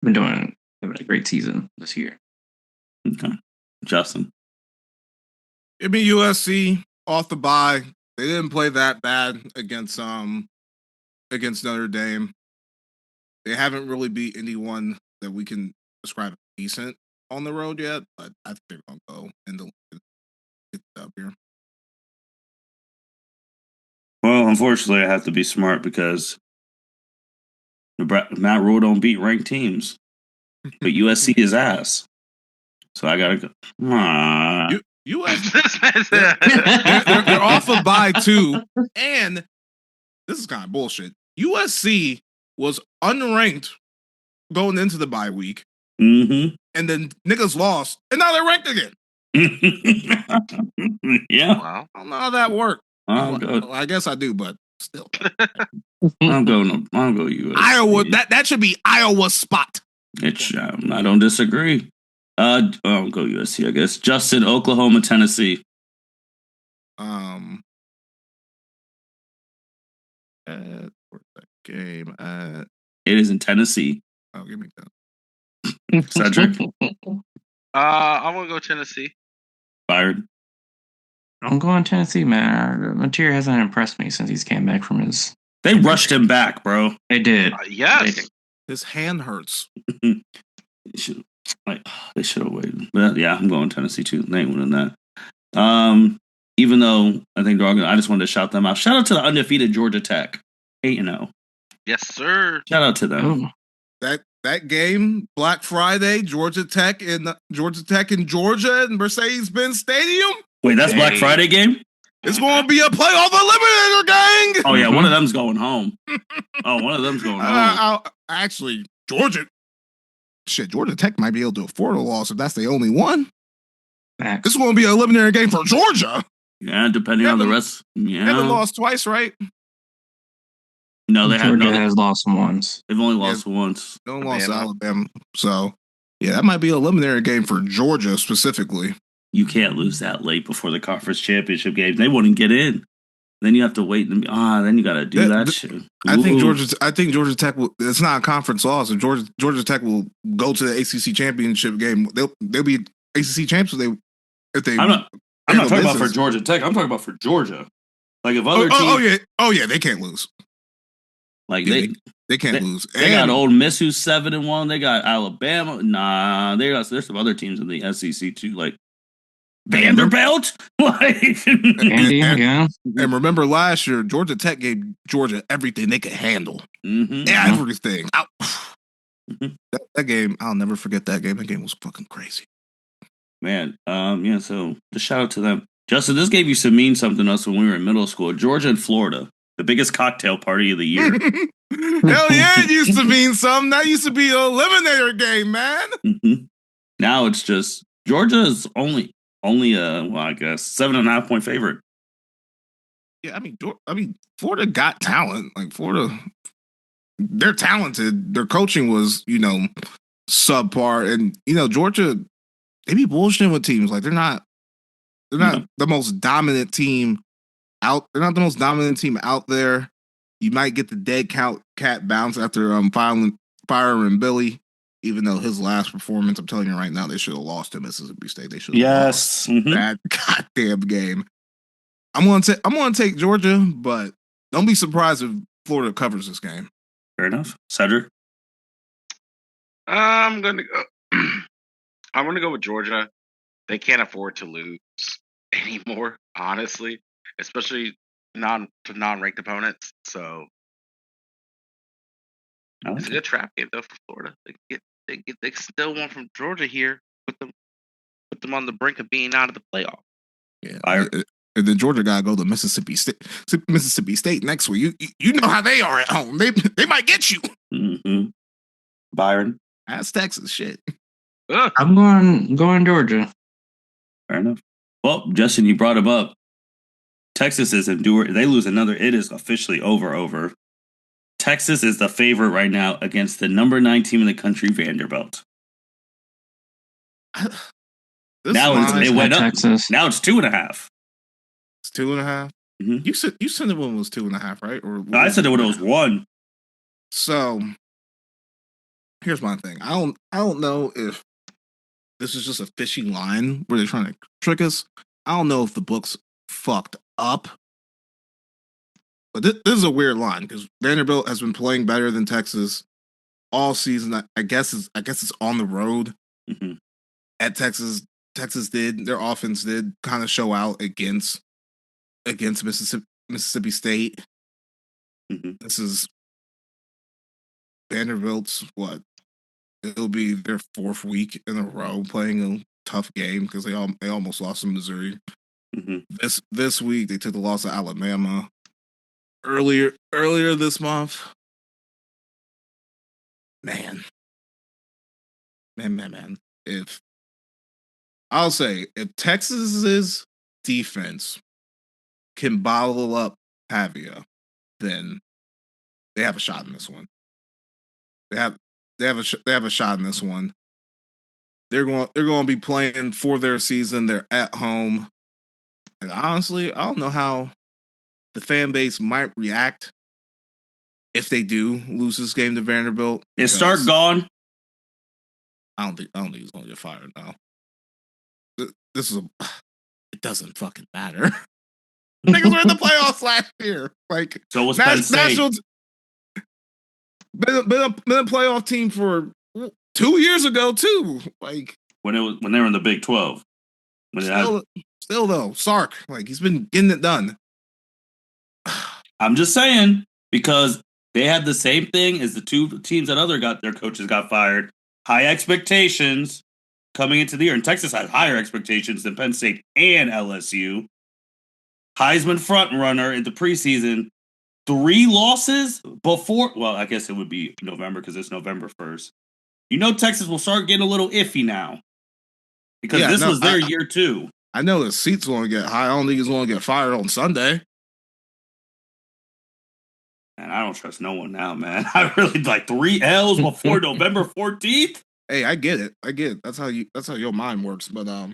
Speaker 2: been having a great season this year.
Speaker 1: Okay. Justin.
Speaker 3: I mean, USC off the bye. They didn't play that bad against Notre Dame. They haven't really beat anyone that we can describe as decent on the road yet, but I think they're gonna go and get it up here.
Speaker 1: Well, unfortunately, I have to be smart because Matt Rule don't beat ranked teams, but USC is ass. So I gotta go.
Speaker 3: They're off a bye too, and this is kind of bullshit. USC was unranked going into the bye week, and then niggas lost, and now they're ranked again.
Speaker 1: Yeah,
Speaker 4: Wow.
Speaker 3: I don't know how that worked.
Speaker 1: Oh, good.
Speaker 3: Well, I guess I do, but Still,
Speaker 1: I'm going USC.
Speaker 3: Iowa. That should be Iowa spot.
Speaker 1: I don't disagree. I'll go USC, I guess. Justin, Oklahoma, Tennessee.
Speaker 3: Where's that game at?
Speaker 1: It is in Tennessee.
Speaker 3: Oh, give me that.
Speaker 1: Cedric?
Speaker 4: I'm gonna go Tennessee.
Speaker 1: Byron?
Speaker 2: I'm going Tennessee, man. Mateer hasn't impressed me since he's came back from his.
Speaker 1: They rushed him back, bro.
Speaker 2: They did.
Speaker 4: Yes.
Speaker 3: His hand hurts.
Speaker 1: They should have waited. But yeah, I'm going Tennessee too. They ain't winning that. Even though I think they're all gonna, I just wanted to shout them out. Shout out to the undefeated Georgia Tech. 8-0.
Speaker 4: Yes, sir.
Speaker 1: Shout out to them.
Speaker 3: That game, Black Friday, Georgia Tech in Georgia at Mercedes-Benz Stadium.
Speaker 1: Wait, that's Black Friday game?
Speaker 3: It's going to be a playoff eliminator, gang.
Speaker 1: Oh yeah, one of them's going home.
Speaker 3: Actually, Georgia Tech might be able to afford a loss if that's the only one. This is going to be an eliminator game for Georgia.
Speaker 1: Yeah, depending on the rest. Yeah,
Speaker 3: they haven't lost twice, right?
Speaker 1: No, they haven't.
Speaker 2: Georgia has lost once.
Speaker 1: They've only lost once.
Speaker 3: They only lost to Alabama. So, yeah, that might be an eliminator game for Georgia specifically.
Speaker 1: You can't lose that late before the conference championship game. They wouldn't get in. Then you have to wait and then you got to do that shit.
Speaker 3: I think Georgia Tech will. It's not a conference loss. If Georgia Tech will go to the ACC championship game, they'll be ACC champs if they.
Speaker 1: I'm not talking about for Georgia Tech. I'm talking about for Georgia. Like if other teams.
Speaker 3: Oh yeah, they can't lose.
Speaker 1: Like
Speaker 3: they can't lose.
Speaker 1: They got Ole Miss who's 7-1. They got Alabama. Nah, there's some other teams in the SEC too, like Vanderbilt.
Speaker 3: And remember last year, Georgia Tech gave Georgia everything they could handle.
Speaker 1: Mm-hmm.
Speaker 3: Everything. That game, I'll never forget that game. That game was fucking crazy.
Speaker 1: Man, yeah. So just shout out to them. Justin, this gave you some mean something to us when we were in middle school. Georgia and Florida. The biggest cocktail party of the year.
Speaker 3: Hell yeah, it used to mean something. That used to be an eliminator game, man.
Speaker 1: Mm-hmm. Now it's just Georgia is only I guess 7.5 point favorite.
Speaker 3: Yeah, I mean, Florida got talent. Like Florida, they're talented. Their coaching was, subpar, and Georgia, they be bullshitting with teams. Like they're not the most dominant team out. They're not the most dominant team out there. You might get the dead cat bounce after firing Billy, even though his last performance, I'm telling you right now, they should have lost to Mississippi State. They should have lost that goddamn game. I'm gonna take Georgia, but don't be surprised if Florida covers this game.
Speaker 1: Fair enough. Cedric?
Speaker 4: I'm gonna go with Georgia. They can't afford to lose anymore, honestly, especially non-ranked opponents. So it's a good trap game though for Florida. They still want from Georgia here. Put them on the brink of being out of the playoff.
Speaker 3: Yeah, and then Georgia gotta go to Mississippi State next week. You know how they are at home. They might get you.
Speaker 1: Mm-hmm. Byron,
Speaker 3: that's Texas shit.
Speaker 2: I'm going Georgia.
Speaker 1: Fair enough. Well, Justin, you brought him up. Texas is enduring. They lose another. It is officially over. Texas is the favorite right now against the number 9 team in the country, Vanderbilt. It went up.
Speaker 2: Texas.
Speaker 1: Now it's 2.5.
Speaker 3: It's 2.5.
Speaker 1: Mm-hmm.
Speaker 3: You said it when it was 2.5, right? Or
Speaker 1: I said it when it was 1.
Speaker 3: So here's my thing. I don't know if this is just a fishy line where they're trying to trick us. I don't know if the book's fucked up. But this is a weird line because Vanderbilt has been playing better than Texas all season. I guess it's on the road at Texas. Texas their offense did kind of show out against Mississippi State. This is Vanderbilt's it'll be their 4th week in a row playing a tough game because they almost lost to Missouri. This week they took the loss to Alabama. Earlier this month, man. If Texas's defense can bottle up Pavia, then they have a shot in this one. They have a shot in this one. They're going to be playing for their season. They're at home, and honestly, I don't know how the fan base might react if they do lose this game to Vanderbilt.
Speaker 1: Is Stark gone?
Speaker 3: I don't think he's going to get fired now. This is it doesn't fucking matter. Niggas were in the playoffs last year. Like,
Speaker 1: so was Penn State.
Speaker 3: Nationals been a playoff team for 2 years ago too. Like
Speaker 1: when they were in the Big 12.
Speaker 3: Still though, Sark, like he's been getting it done.
Speaker 1: I'm just saying, because they had the same thing as the two teams that got their coaches got fired. High expectations coming into the year. And Texas had higher expectations than Penn State and LSU. Heisman front runner in the preseason. 3 losses before. Well, I guess it would be November because it's November 1st. You know Texas will start getting a little iffy now. Because this was their year too.
Speaker 3: I know his seats want to get high. I don't think he's going to get fired on Sunday.
Speaker 1: And I don't trust no one now, man. I really like 3 L's before November 14th.
Speaker 3: Hey, I get it. That's how your mind works. But I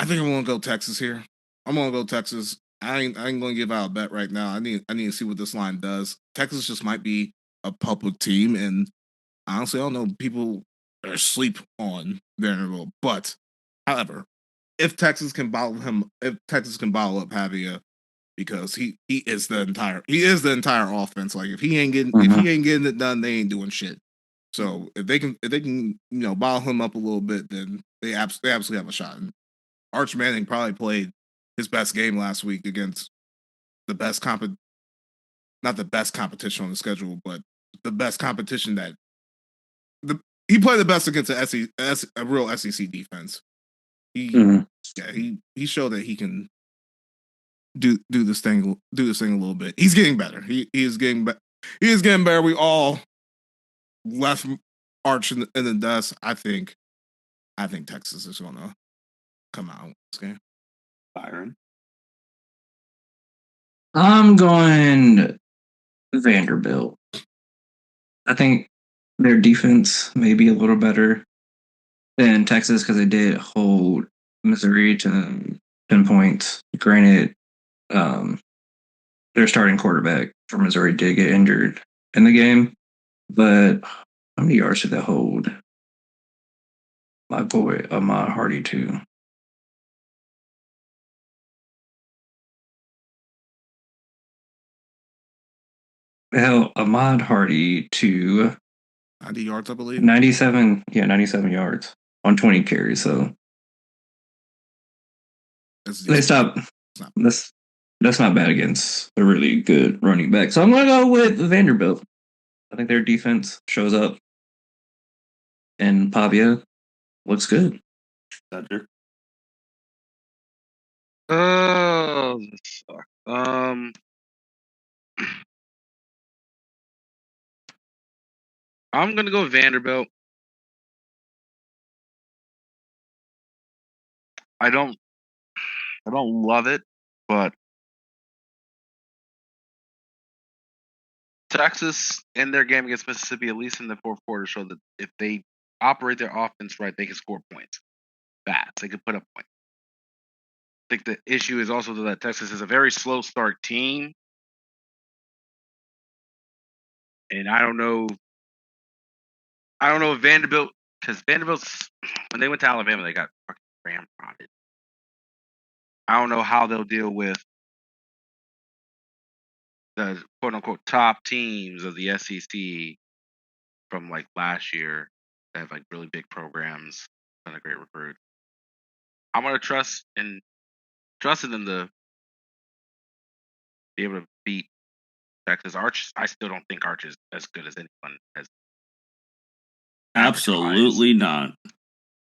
Speaker 3: think I'm gonna go Texas here. I'm gonna go Texas. I ain't gonna give out a bet right now. I need to see what this line does. Texas just might be a public team, and honestly, I don't know people are asleep on Vanderbilt. But however, if Texas can bottle up Javier, because he is the entire offense. Like if he ain't getting it done, they ain't doing shit. So if they can bottle him up a little bit, then they absolutely have a shot. And Arch Manning probably played his best game last week against the best not the best competition on the schedule, but the best competition he played the best against a real SEC defense. He showed that he can do this thing a little bit. He's getting better. He is getting better. We all left Arch in the dust. I think Texas is going to come out this game.
Speaker 1: Byron,
Speaker 2: I'm going Vanderbilt. I think their defense may be a little better than Texas because they did hold Missouri to 10 points. Granted, their starting quarterback for Missouri did get injured in the game, but how many yards did that hold? My boy, Ahmad Hardy, too. Hell, Ahmad Hardy to
Speaker 3: 90 yards, I believe.
Speaker 2: 97 yards on 20 carries. So that's not bad against a really good running back. So I'm going to go with Vanderbilt. I think their defense shows up, and Pavia looks good.
Speaker 1: Cedric.
Speaker 4: Oh, this sucks. I'm gonna go Vanderbilt. I don't love it, but Texas in their game against Mississippi, at least in the fourth quarter, showed that if they operate their offense right, they can score points. They can put up points. I think the issue is also that Texas is a very slow start team, and I don't know if Vanderbilt, because Vanderbilt's when they went to Alabama, they got fucking ramrodded. I don't know how they'll deal with the quote unquote top teams of the SEC from like last year that have like really big programs and a great recruit. I'm gonna trust in them to be able to beat Texas. Arch, I still don't think Arch is as good as anyone has.
Speaker 1: Absolutely not.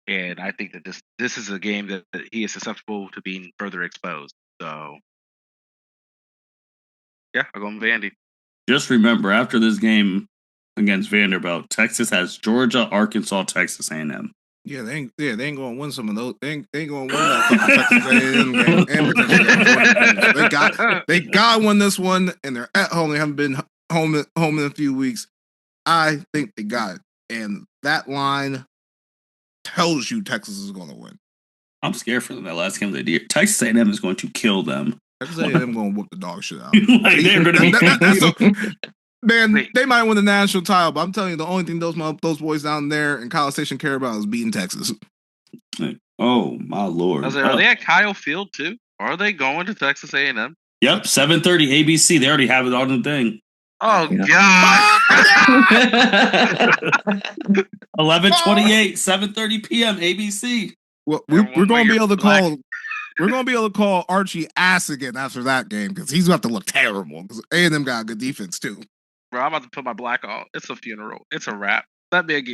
Speaker 4: And I think that this is a game that he is susceptible to being further exposed. So, yeah, I'll go with Vandy.
Speaker 1: Just remember, after this game against Vanderbilt, Texas has Georgia, Arkansas, Texas A&M.
Speaker 3: Yeah, they ain't gonna win some of those. They ain't gonna win that fucking Texas A&M game and potentially that Georgia game. They got win this one, and they're at home. They haven't been home in a few weeks. I think they got it, and that line tells you Texas is going to win.
Speaker 1: I'm scared for them that last game of the year. Texas A&M is going to kill them.
Speaker 3: Texas A&M going to whoop the dog shit out.
Speaker 1: Like, they're going to be.
Speaker 3: Man, they might win the national title, but I'm telling you, the only thing those boys down there in College Station care about is beating Texas.
Speaker 1: Oh my lord!
Speaker 4: Are they at Kyle Field too? Are they going to Texas A&M?
Speaker 1: Yep, 7:30 ABC. They already have it on the thing.
Speaker 4: Oh God!
Speaker 1: 11:28, 7:30 p.m. ABC.
Speaker 3: Well, we're going to be able to call. We're going to be able to call Archie ass again after that game because he's about to look terrible. Because A&M got a good defense too.
Speaker 4: Bro, I'm about to put my black on. It's a funeral. It's a wrap. That big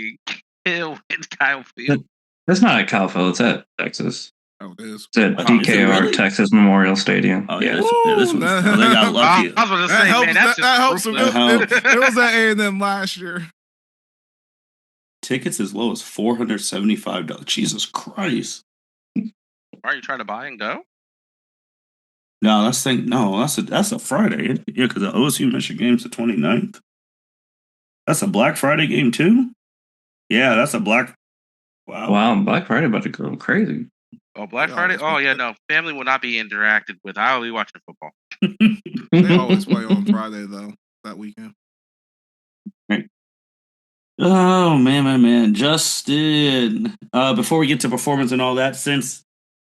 Speaker 4: kill in Kyle Field.
Speaker 2: That's not at Kyle Field. It's at Texas.
Speaker 3: Oh, it is.
Speaker 2: It's at DKR
Speaker 1: really?
Speaker 2: Texas Memorial Stadium.
Speaker 1: Oh yeah, this one. They got lucky.
Speaker 4: I was going to say,
Speaker 3: helps,
Speaker 4: man, that's
Speaker 3: that helps.
Speaker 4: that
Speaker 3: It was at A&M last year.
Speaker 1: Tickets as low as $475. Jesus Christ!
Speaker 4: Are you trying to buy and go?
Speaker 1: No, that's a Friday. Yeah, because the OSU Michigan game's the 29th. That's a Black Friday game too. Yeah, that's a Black.
Speaker 2: Wow, Black Friday about to go crazy.
Speaker 4: Oh, Black Friday? Oh yeah, no. Family will not be interacted with. I'll be watching football.
Speaker 3: They always play on Friday though. That weekend.
Speaker 1: Right. Oh man, Justin. Before we get to performance and all that, since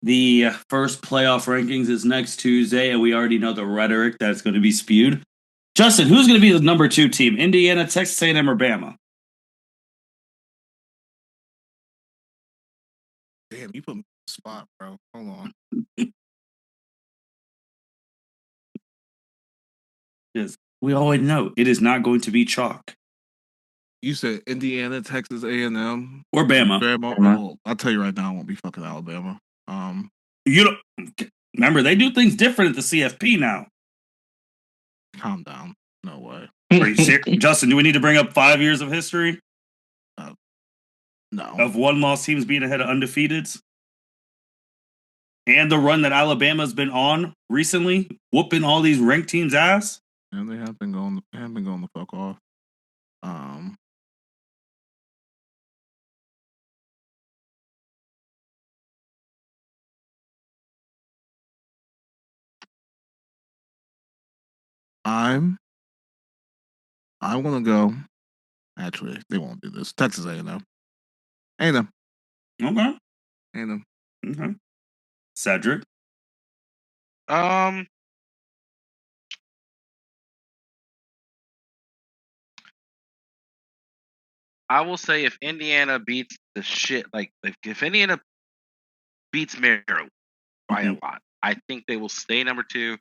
Speaker 1: the first playoff rankings is next Tuesday, and we already know the rhetoric that's going to be spewed. Justin, who's going to be the number 2 team? Indiana, Texas A&M, or Bama?
Speaker 3: Damn, you put me on the spot, bro. Hold on.
Speaker 1: Yes, we already know it is not going to be chalk.
Speaker 3: You said Indiana, Texas A&M,
Speaker 1: or Bama.
Speaker 3: Oh, I'll tell you right now, I won't be fucking Alabama.
Speaker 1: You don't remember they do things different at the CFP now.
Speaker 3: Calm down. No way.
Speaker 1: Are you serious? Justin, do we need to bring up 5 years of history?
Speaker 3: No.
Speaker 1: Of one-loss teams being ahead of undefeateds? And the run that Alabama's been on recently, whooping all these ranked teams' ass?
Speaker 3: And they have been going the fuck off. I want to go. Actually, they won't do this. Texas A&M. A&M.
Speaker 1: Okay.
Speaker 3: A&M.
Speaker 1: Okay. Cedric.
Speaker 4: I will say if Indiana beats the shit, like if Indiana beats Maryland by a lot, I think they will stay number 2.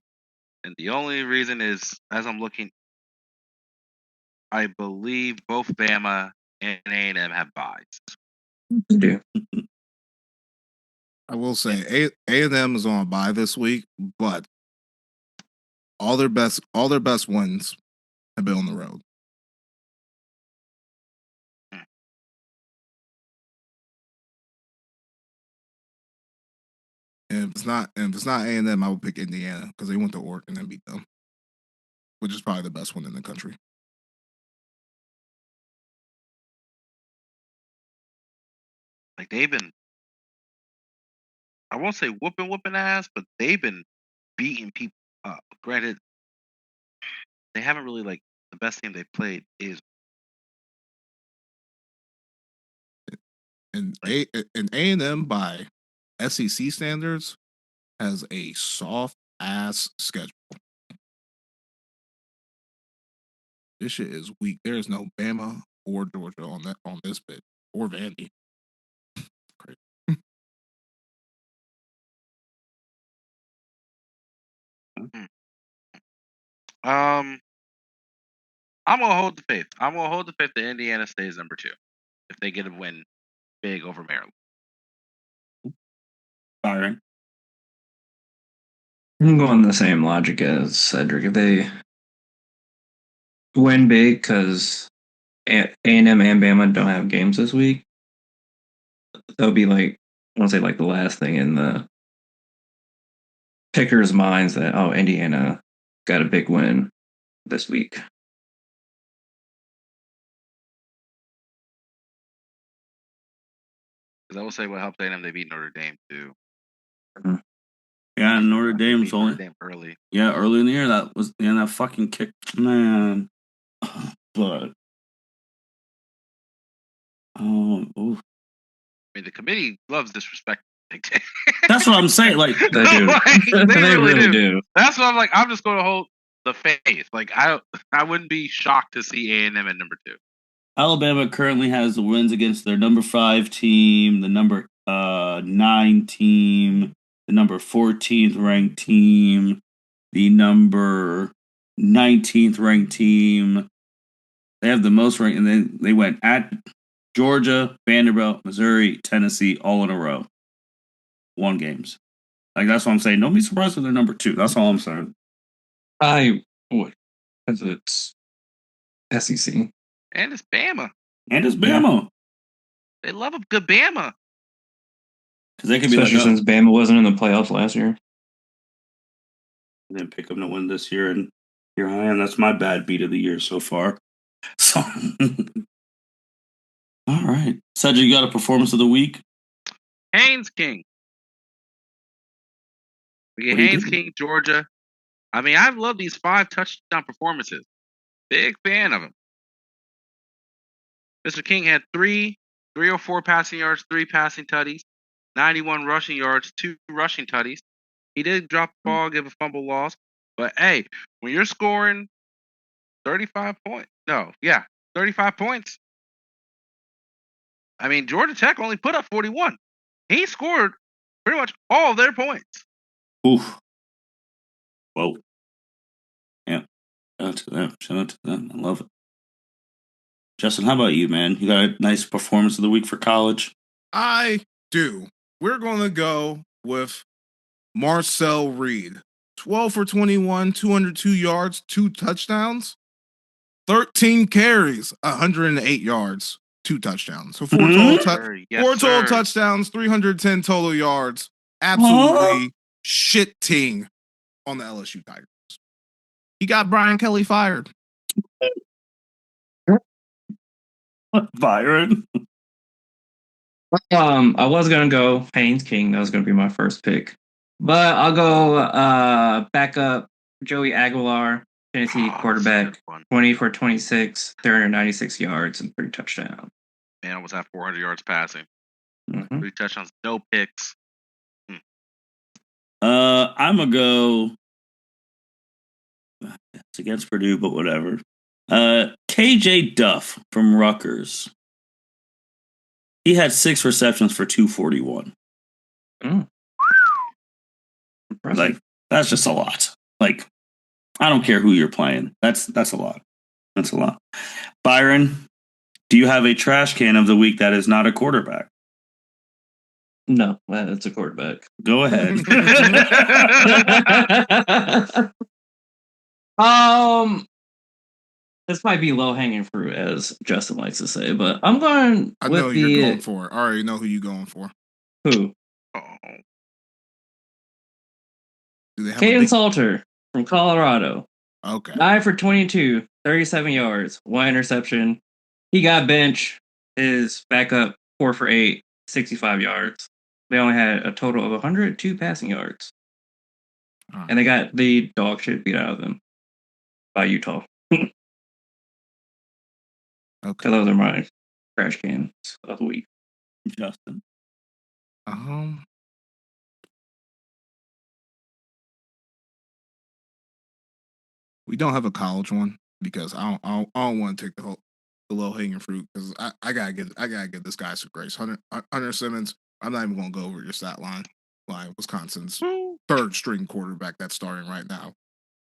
Speaker 4: And the only reason is, as I'm looking, I believe both Bama and A&M have buys.
Speaker 2: Yeah.
Speaker 3: I will say A&M is on a bye this week, but all their best wins have been on the road. And if it's not A&M, I would pick Indiana because they went to Oregon and beat them, which is probably the best one in the country.
Speaker 4: Like they've been, I won't say whooping ass, but they've been beating people up. Granted, they haven't really the best team they've played is.
Speaker 3: And A&M by SEC standards has a soft ass schedule. This shit is weak. There is no Bama or Georgia on this bit or Vandy. Crazy.
Speaker 4: I'm gonna hold the faith. I'm gonna hold the faith that Indiana stays number 2 if they get a win big over Maryland.
Speaker 1: Byron.
Speaker 2: I'm going the same logic as Cedric. If they win big because A&M and Bama don't have games this week, that'll be like, I want to say like the last thing in the pickers' minds that Indiana got a big win this week.
Speaker 4: Because I will say what helped them, they beat Notre Dame too.
Speaker 2: Mhm.
Speaker 1: Yeah, Notre
Speaker 4: They
Speaker 1: Dame's
Speaker 4: beat
Speaker 1: only.
Speaker 4: Notre Dame early.
Speaker 1: Yeah, early in the year that was that fucking kick, man. But oof.
Speaker 4: I mean, the committee loves disrespect.
Speaker 1: That's what I'm saying. Like
Speaker 2: They do.
Speaker 4: Like,
Speaker 2: they really do.
Speaker 4: That's what I'm like. I'm just going to hold the faith. Like I wouldn't be shocked to see A&M at number 2.
Speaker 1: Alabama currently has the wins against their number 5 team, the number 9 team, the number 14th ranked team, the number 19th ranked team. They have the most ranked, and then they went at Georgia, Vanderbilt, Missouri, Tennessee, all in a row. 1 games. Like, that's what I'm saying. Don't be surprised if they're number 2. That's all I'm saying.
Speaker 2: I would, because it's SEC.
Speaker 4: And it's Bama.
Speaker 1: And it's Bama.
Speaker 4: They love a good Bama.
Speaker 1: Because they could be
Speaker 2: Especially since Bama wasn't in the playoffs last year.
Speaker 1: And then pick them to win this year, and here I am. That's my bad beat of the year so far. So, all right. Cedric, you got a performance of the week?
Speaker 4: Haynes King. We get Haynes King, Georgia. I mean, I've loved these 5 touchdown performances. Big fan of him. Mr. King had 304 passing yards, 3 passing tutties, 91 rushing yards, 2 rushing tutties. He did drop the ball, give a fumble loss. But hey, when you're scoring 35 points, 35 points. I mean, Georgia Tech only put up 41. He scored pretty much all of their points.
Speaker 1: Oof. Whoa. Yeah. Shout out to them. Shout out to them. I love it. Justin, how about you, man? You got a nice performance of the week for college?
Speaker 3: I do. We're going to go with Marcel Reed. 12 for 21, 202 yards, 2 touchdowns, 13 carries, 108 yards, 2 touchdowns. So 4 total touchdowns, 310 total yards. Absolutely shitting on the LSU Tigers. He got Brian Kelly fired.
Speaker 1: Byron.
Speaker 2: I was gonna go Haynes King. That was gonna be my first pick, but I'll go backup Joey Aguilar, Tennessee quarterback, 20 for 26, 396 yards and 3 touchdowns.
Speaker 4: Man, almost had 400 yards passing.
Speaker 2: Mm-hmm.
Speaker 4: 3 touchdowns, no picks.
Speaker 1: I'm gonna go. It's against Purdue, but whatever. KJ Duff from Rutgers. He had 6 receptions for 241. Like, that's just a lot. Like, I don't care who you're playing. That's a lot. That's a lot. Byron, do you have a trash can of the week that is not a quarterback?
Speaker 2: No, it's a quarterback.
Speaker 1: Go ahead.
Speaker 2: This might be low hanging fruit, as Justin likes to say, but I'm going.
Speaker 3: I know who you're going for. I already know who you're going for.
Speaker 2: Who? Caden Salter from Colorado.
Speaker 3: Okay.
Speaker 2: 9 for 22, 37 yards, 1 interception. He got bench. His backup 4 for 8, 65 yards. They only had a total of 102 passing yards. And they got the dog shit beat out of them by Utah.
Speaker 3: Okay.
Speaker 2: Those are my trash cans of the week.
Speaker 1: Justin.
Speaker 3: We don't have a college one because I don't want to take the low hanging fruit because I gotta get this guy some grace. Hunter Simmons. I'm not even gonna go over your stat line. Wisconsin's 3rd string quarterback that's starting right now.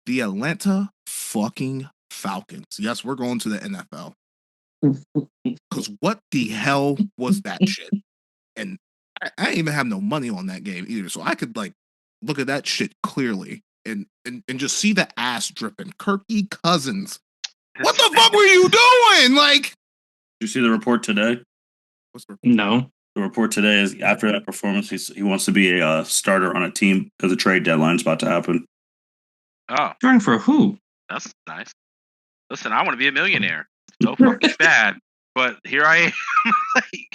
Speaker 3: The Atlanta fucking Falcons. Yes, we're going to the NFL. Because what the hell was that shit? And I didn't even have no money on that game either, so I could look at that shit clearly and just see the ass dripping. Kirky Cousins. What the fuck were you doing? Like,
Speaker 1: did you see the report today?
Speaker 2: No.
Speaker 1: The report today is after that performance, he wants to be a starter on a team because the trade deadline's about to happen.
Speaker 4: Oh,
Speaker 2: Starting for who?
Speaker 4: that's nice. Listen, I want to be a millionaire. So fucking bad. But here I am.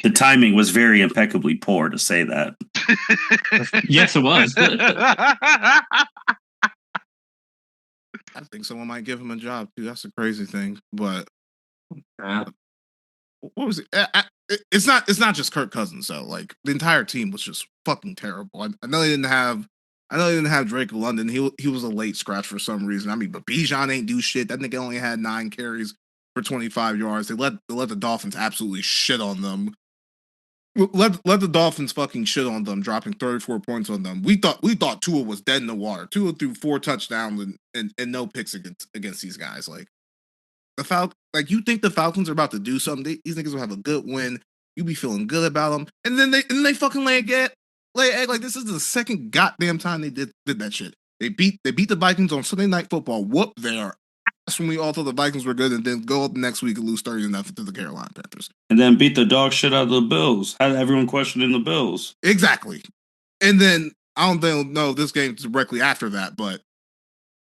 Speaker 1: The timing was very impeccably poor to say that.
Speaker 2: Yes, it was.
Speaker 3: I think someone might give him a job too. That's a crazy thing. But what was it? It's not just Kirk Cousins though. Like the entire team was just fucking terrible. I know they didn't have Drake London. He was a late scratch for some reason. I mean, but Bijan ain't do shit. That nigga only had 9 carries for 25 yards. They let the Dolphins absolutely shit on them. Let the Dolphins fucking shit on them, dropping 34 points on them. We thought Tua was dead in the water. Tua threw 4 touchdowns and no picks against these guys. Like like you think the Falcons are about to do something? These niggas will have a good win. You be feeling good about them, and then they fucking lay egg. Like this is the second goddamn time they did that shit. They beat the Vikings on Sunday Night Football. Whoop their ass when we all thought the Vikings were good, and then go up next week and lose 30-0 to the Carolina Panthers.
Speaker 1: And then beat the dog shit out of the Bills. Had everyone questioning the Bills.
Speaker 3: Exactly. And then I don't know this game directly after that, but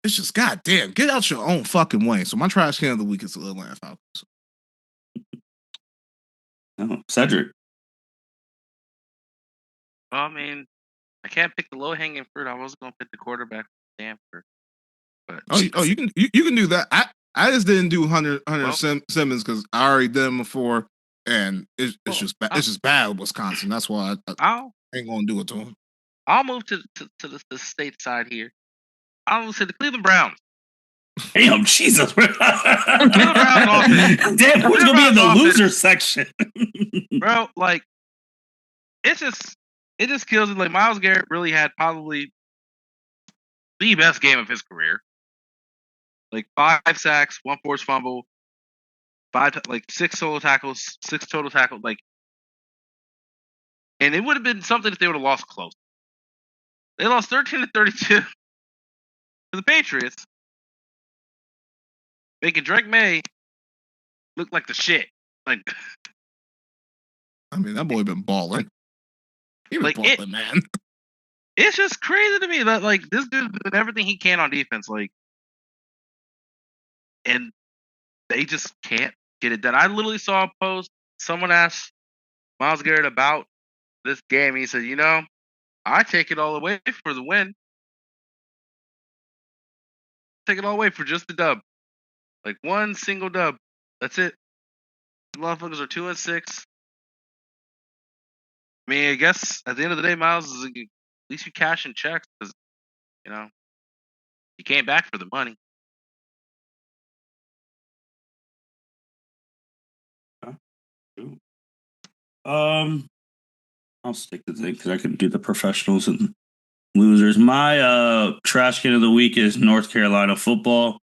Speaker 3: it's just goddamn, get out your own fucking way. So my trash can of the week is the Atlanta Falcons.
Speaker 1: Oh, Cedric.
Speaker 4: Well, I mean, I can't pick the low hanging fruit. I was going to pick the quarterback from Stanford. But
Speaker 3: you can do that. I just didn't do Hunter Simmons because I already did him before, and it's just bad with Wisconsin. That's why I ain't gonna do it to him.
Speaker 4: I'll move to the state side here. I'm gonna say the Cleveland Browns.
Speaker 1: Damn, Jesus.
Speaker 4: Cleveland Browns offense.
Speaker 1: Damn, who's gonna be in the loser section?
Speaker 4: Bro, like it just kills it. Like Myles Garrett really had probably the best game of his career. Like 5 sacks, 1 forced fumble, 6 total tackles, like, and it would have been something if they would have lost close. They lost 13-32 to the Patriots, making Drake May look like the shit. Like,
Speaker 3: I mean, that boy been balling. He been balling, man.
Speaker 4: It's just crazy to me that like this dude did everything he can on defense, like, and they just can't get it done. I literally saw a post. Someone asked Myles Garrett about this game. He said, I take it all away for the win. Take it all away for just the dub. Like one single dub. That's it. The motherfuckers are 2-6. I mean, I guess at the end of the day, Miles, at least you cash in checks because, you came back for the money.
Speaker 1: I'll stick to things because I can do the professionals and losers. My trash can of the week is North Carolina football.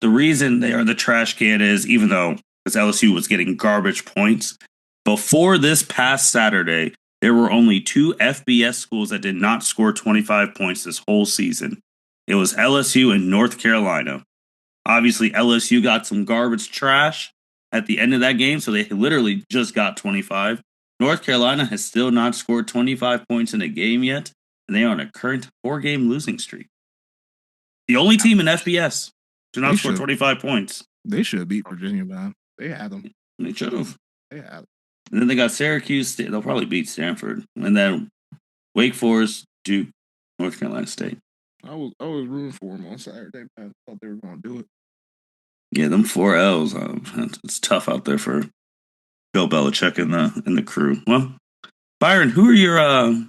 Speaker 1: The reason they are the trash can is even though because LSU was getting garbage points before this past Saturday, there were only 2 FBS schools that did not score 25 points this whole season. It was LSU and North Carolina. Obviously, LSU got some garbage trash at the end of that game, so they literally just got 25. North Carolina has still not scored 25 points in a game yet, and they are on a current 4-game losing streak. The only team in FBS to not score 25 points.
Speaker 3: They should have beat Virginia, man. They had them.
Speaker 1: They should have.
Speaker 3: They had them.
Speaker 1: And then they got Syracuse. They'll probably beat Stanford. And then Wake Forest, Duke, North Carolina State.
Speaker 3: I was rooting for them on Saturday, man. I thought they were going to do it.
Speaker 1: Yeah, them 4 L's. It's tough out there for Bill Belichick and the crew. Well, Byron, who are your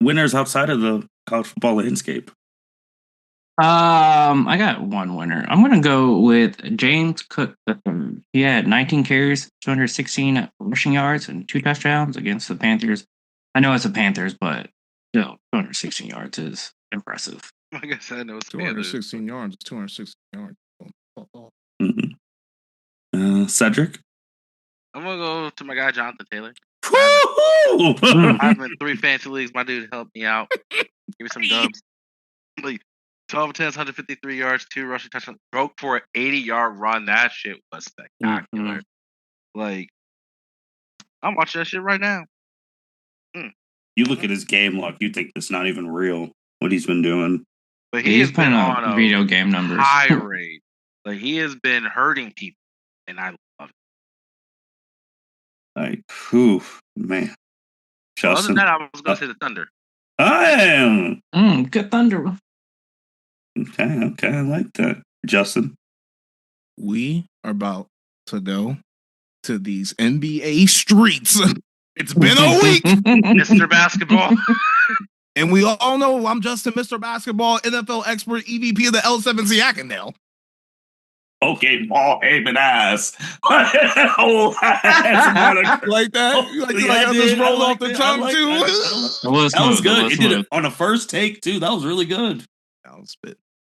Speaker 1: winners outside of the college football landscape?
Speaker 2: I got one winner. I'm gonna go with James Cook. He had 19 carries, 216 rushing yards, and 2 touchdowns against the Panthers. I know it's the Panthers, but still, 216 yards is impressive.
Speaker 4: Like I said, it's
Speaker 3: 216 yards. 216 yards.
Speaker 1: Mm-hmm. Cedric?
Speaker 4: I'm going to go to my guy, Jonathan Taylor.
Speaker 1: Woo-hoo!
Speaker 4: I'm in 3 fantasy leagues. My dude helped me out. Give me some dubs. Like 12 attempts, 153 yards, 2 rushing touchdowns. Broke for an 80-yard run. That shit was spectacular. Like, I'm watching that shit right now.
Speaker 1: You look at his game log, you think it's not even real what he's been doing.
Speaker 4: But
Speaker 2: He's putting up video game numbers.
Speaker 4: Tirade. Like he has been hurting people, and I love it.
Speaker 1: Like, whew, man.
Speaker 4: Other than
Speaker 1: Justin,
Speaker 4: that, I was going to say the Thunder.
Speaker 1: I am.
Speaker 2: Good Thunder.
Speaker 1: Okay, I like that. Justin.
Speaker 3: We are about to go to these NBA streets. It's been a week.
Speaker 4: Mr. Basketball.
Speaker 3: And we all know I'm Justin, Mr. Basketball, NFL expert, EVP of the L7 Siakandale.
Speaker 1: Okay, Paul Heyman ass. Oh, ass.
Speaker 3: Like that? You like I just rolled off the tongue, too?
Speaker 1: That was good. It did it on a first take, too. That was really good.
Speaker 3: That was spit.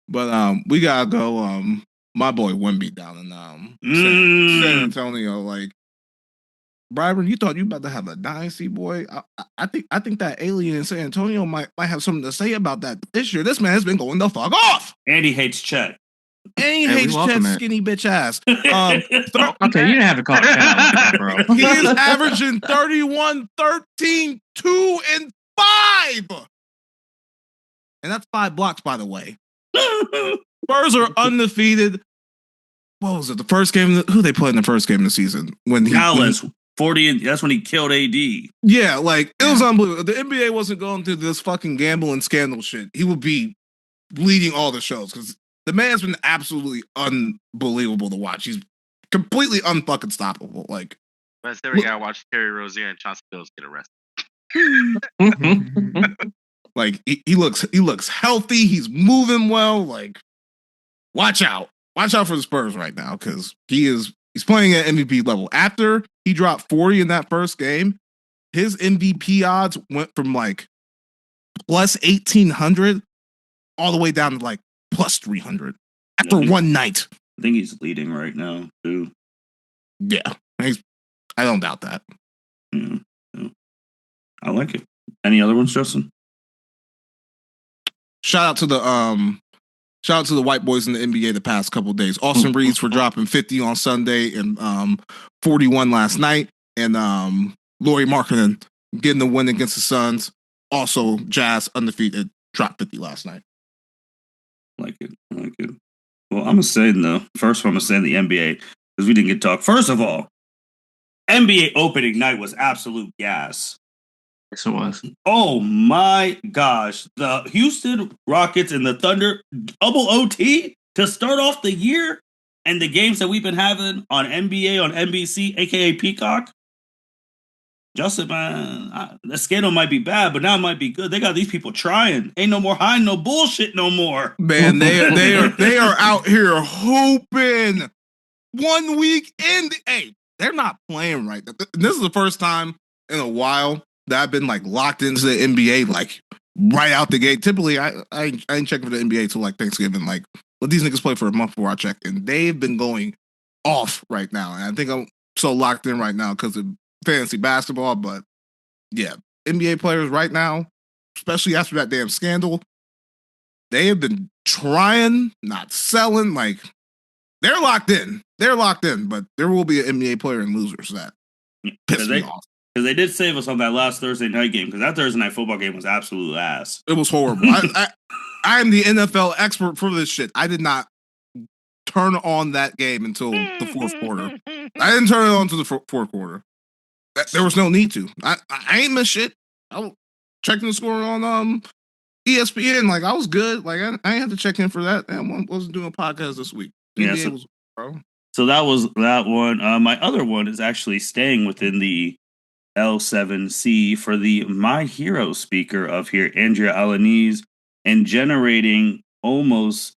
Speaker 3: But we gotta go. My boy Wemby down in San Antonio. Like, Byron, you thought you about to have a dynasty, boy. I think that alien in San Antonio might have something to say about that this year. This man has been going the fuck off.
Speaker 1: And he hates Chet.
Speaker 3: And he hates Chet's skinny bitch ass.
Speaker 2: Okay, you didn't have to call it that, bro.
Speaker 3: He is averaging 31, 13, 2, and 5. And that's 5 blocks, by the way. Spurs are undefeated. What was it? The first game? Who they played in the first game of the season?
Speaker 1: Dallas, 40. That's when he killed AD.
Speaker 3: Yeah, like it was unbelievable. The NBA wasn't going through this fucking gambling scandal shit. He would be leading all the shows because the man's been absolutely unbelievable to watch. He's completely unfucking stoppable. Like,
Speaker 4: but there we gotta watch Terry Rozier and Chauncey Billups get arrested.
Speaker 3: Like he looks healthy. He's moving well. Like, watch out for the Spurs right now because he's playing at MVP level. After he dropped 40 in that first game, his MVP odds went from like plus 1,800 all the way down to like plus 300 after one night.
Speaker 1: I think he's leading right now too.
Speaker 3: Yeah, I don't doubt that.
Speaker 1: Yeah. I like it. Any other ones, Justin?
Speaker 3: Shout out to the white boys in the NBA the past couple of days. Austin Reeves for dropping 50 on Sunday and 41 last night. And Lauri Markkanen getting the win against the Suns. Also, Jazz undefeated, dropped 50 last night.
Speaker 1: I like it. Well, I'm going to say, though, first I'm going to say in the NBA, because we didn't get to talk. First of all, NBA opening night was absolute gas.
Speaker 2: Yes, it was.
Speaker 1: Oh my gosh. The Houston Rockets and the Thunder double OT to start off the year, and the games that we've been having on NBA, on NBC, aka Peacock. Justin, man, the scandal might be bad, but now it might be good. They got these people trying. Ain't no more hiding no bullshit no more.
Speaker 3: Man, they are out here hoping 1 week in. Hey, they're not playing right. This is the first time in a while that I've been like locked into the NBA like right out the gate. Typically, I ain't checking for the NBA till like Thanksgiving. Like, let these niggas play for a month before I check. And they've been going off right now. And I think I'm so locked in right now because of fantasy basketball. But yeah, NBA players right now, especially after that damn scandal, they have been trying, not selling. Like, they're locked in. But there will be an NBA player in losers that piss me off.
Speaker 1: Because they did save us on that last Thursday night game. Because that Thursday night football game was absolute ass.
Speaker 3: It was horrible. I am the NFL expert for this shit. I did not turn on that game until the fourth quarter. I didn't turn it on until the fourth quarter. There was no need to. I ain't miss shit. I was checking the score on ESPN. Like, I was good. Like, I ain't have to check in for that. I wasn't doing a podcast this week.
Speaker 1: Yeah, so that was that one. My other one is actually staying within the L7C for the My Hero speaker of here, Andrea Alanis, and generating almost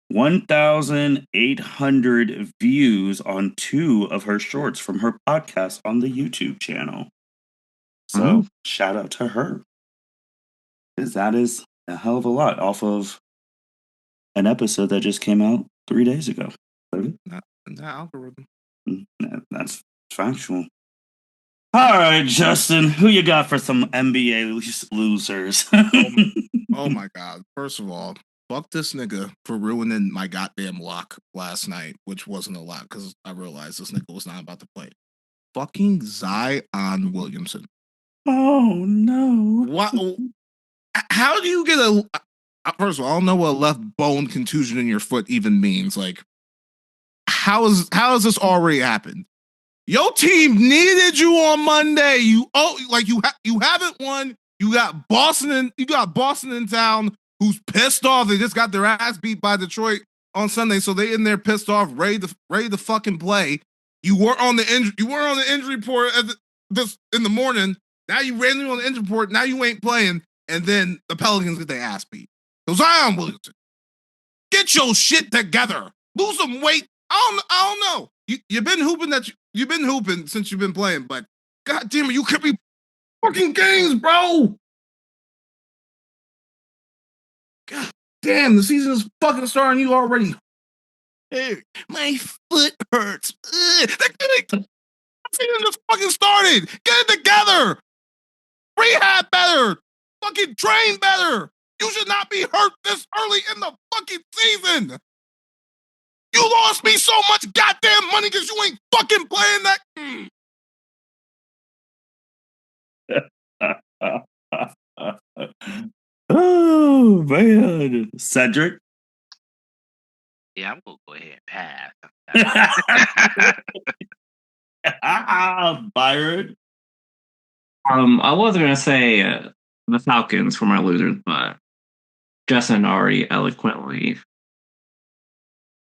Speaker 1: 1,800 views on 2 of her shorts from her podcast on the YouTube channel. So shout out to her. Because that is a hell of a lot off of an episode that just came out 3 days ago.
Speaker 3: Not algorithm.
Speaker 1: That's factual. All right, Justin, who you got for some NBA losers?
Speaker 3: Oh my God. First of all, fuck this nigga for ruining my goddamn lock last night, which wasn't a lot because I realized this nigga was not about to play. Fucking Zion Williamson.
Speaker 1: Oh no!
Speaker 3: What? How do you get a? First of all, I don't know what a left bone contusion in your foot even means. Like, how has this already happened? Your team needed you on Monday. You haven't won. You got Boston in town who's pissed off. They just got their ass beat by Detroit on Sunday, so they in there pissed off, ready to fucking play. You were on the injury report this in the morning. Now you randomly on the injury report. Now you ain't playing, and then the Pelicans get their ass beat. So Zion Williamson, get your shit together. Lose some weight. I don't know. You've been hooping since you've been playing, but god damn it, you could be fucking games, bro. God damn, the season is fucking starting. You already. Hey, my foot hurts. The season just fucking started. Get it together. Rehab better. Fucking train better. You should not be hurt this early in the fucking season. You lost me so much goddamn money because you ain't fucking playing
Speaker 1: that. Oh man, Cedric.
Speaker 4: Yeah, I'm gonna go ahead and pass.
Speaker 1: Byron.
Speaker 2: I was gonna say the Falcons for my losers, but Justin already eloquently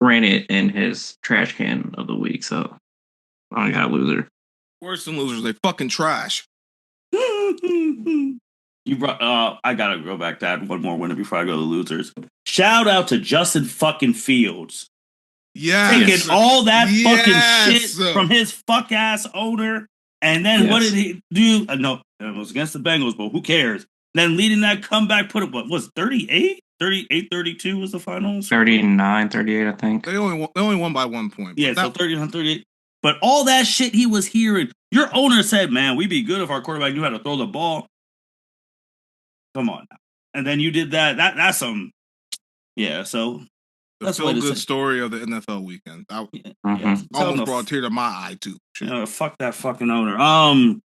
Speaker 2: ran it in his trash can of the week, so I got a loser.
Speaker 3: Worse than losers, they fucking trash.
Speaker 1: You brought. I gotta go back to add one more winner before I go to losers. Shout out to Justin fucking Fields.
Speaker 3: Yeah,
Speaker 1: taking all that fucking shit from his fuck ass owner, and then what did he do? No, it was against the Bengals, but who cares? Then leading that comeback, put it what was 38? 38-32 was the final.
Speaker 2: 39-38, I think.
Speaker 3: They only won by 1 point.
Speaker 1: Yeah, so 39-38. But all that shit he was hearing, your owner said, "Man, we'd be good if our quarterback knew how to throw the ball." Come on now. And then you did that. That's some. Yeah, so
Speaker 3: that's a good story of the NFL weekend. Almost brought a tear to my eye too.
Speaker 1: Fuck that fucking owner.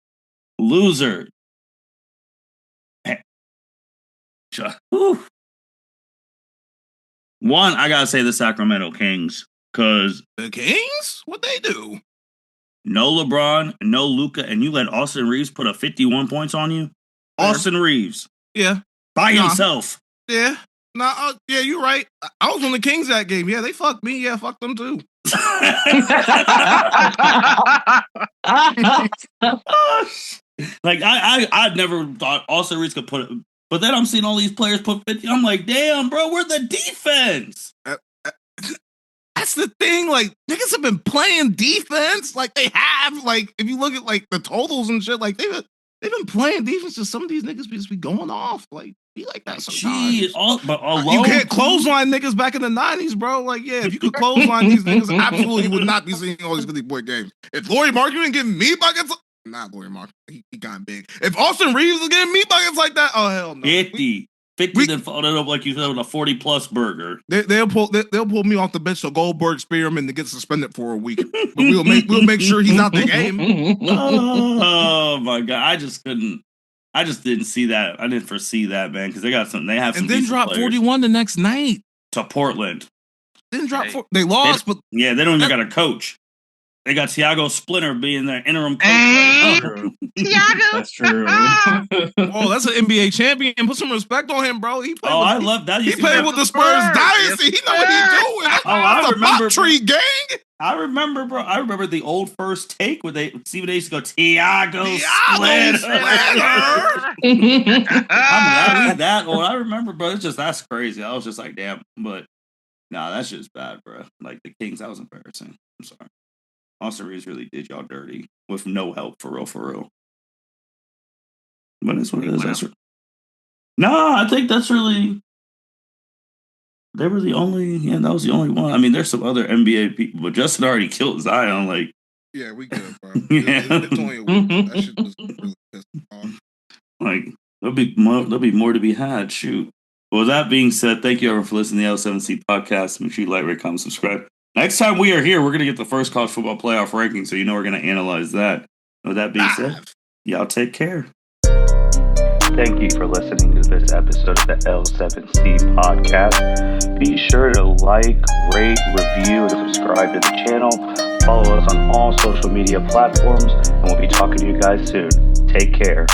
Speaker 1: Loser. One, I gotta say the Sacramento Kings, because
Speaker 3: the Kings, what they do?
Speaker 1: No LeBron, no Luka, and you let Austin Reeves put a 51 points on you. Austin Reeves, by himself.
Speaker 3: Yeah, yeah, you're right. I was on the Kings that game. Yeah, they fucked me. Yeah, fuck them too.
Speaker 1: Like I'd never thought Austin Reeves could put it. But then I'm seeing all these players put 50. I'm like, damn, bro, we're the defense.
Speaker 3: That's the thing. Like, niggas have been playing defense. Like, they have. Like, if you look at, like, the totals and shit, like, they've been playing defense. Just some of these niggas just be going off. Like, be like that sometimes. You can't clothesline niggas back in the 90s, bro. Like, yeah, if you could clothesline these niggas, absolutely would not be seeing all these 50-point games. If Laurie Mark, you didn't give me buckets. Not Laurie Mark. He got big. If Austin Reeves was getting me buckets like that, oh hell no.
Speaker 1: 50 then followed up like you said with a 40+ burger.
Speaker 3: They'll pull me off the bench so Goldberg Spearman to get suspended for a week. But we'll make sure he's out the game.
Speaker 1: Oh my god, I just didn't see that. I didn't foresee that, man, because they have some.
Speaker 3: And then drop 41 the next night
Speaker 1: to Portland.
Speaker 3: Didn't drop. They lost, but
Speaker 1: they don't even got a coach. They got Tiago Splinter being their interim coach.
Speaker 4: Tiago,
Speaker 2: that's true.
Speaker 3: Oh, that's an NBA champion. Put some respect on him, bro.
Speaker 1: I love that.
Speaker 3: He played with the Spurs dynasty. He know what he's doing.
Speaker 1: I remember
Speaker 3: Tree gang.
Speaker 1: I remember, bro. I remember the old First Take where they used to go Tiago Splinter. I remember, bro. It's just that's crazy. I was just like, damn. But nah, that's just bad, bro. Like the Kings, that was embarrassing. I'm sorry. Austin Reeves really did y'all dirty with no help, for real. But it's what it is. No, I think that's really. They were the only. Yeah, that was the only one. I mean, there's some other NBA people, but Justin already killed Zion. Like,
Speaker 3: yeah, we good, bro. It's only a week. That shit was really pissed off.
Speaker 1: Like, there'll be more to be had. Shoot. Well, that being said, thank you everyone for listening to the L7C podcast. Make sure you like, rate, comment, subscribe. Next time we are here, we're going to get the first college football playoff ranking, so you know we're going to analyze that. With that being said, y'all take care.
Speaker 5: Thank you for listening to this episode of the L7C podcast. Be sure to like, rate, review, and subscribe to the channel. Follow us on all social media platforms, and we'll be talking to you guys soon. Take care.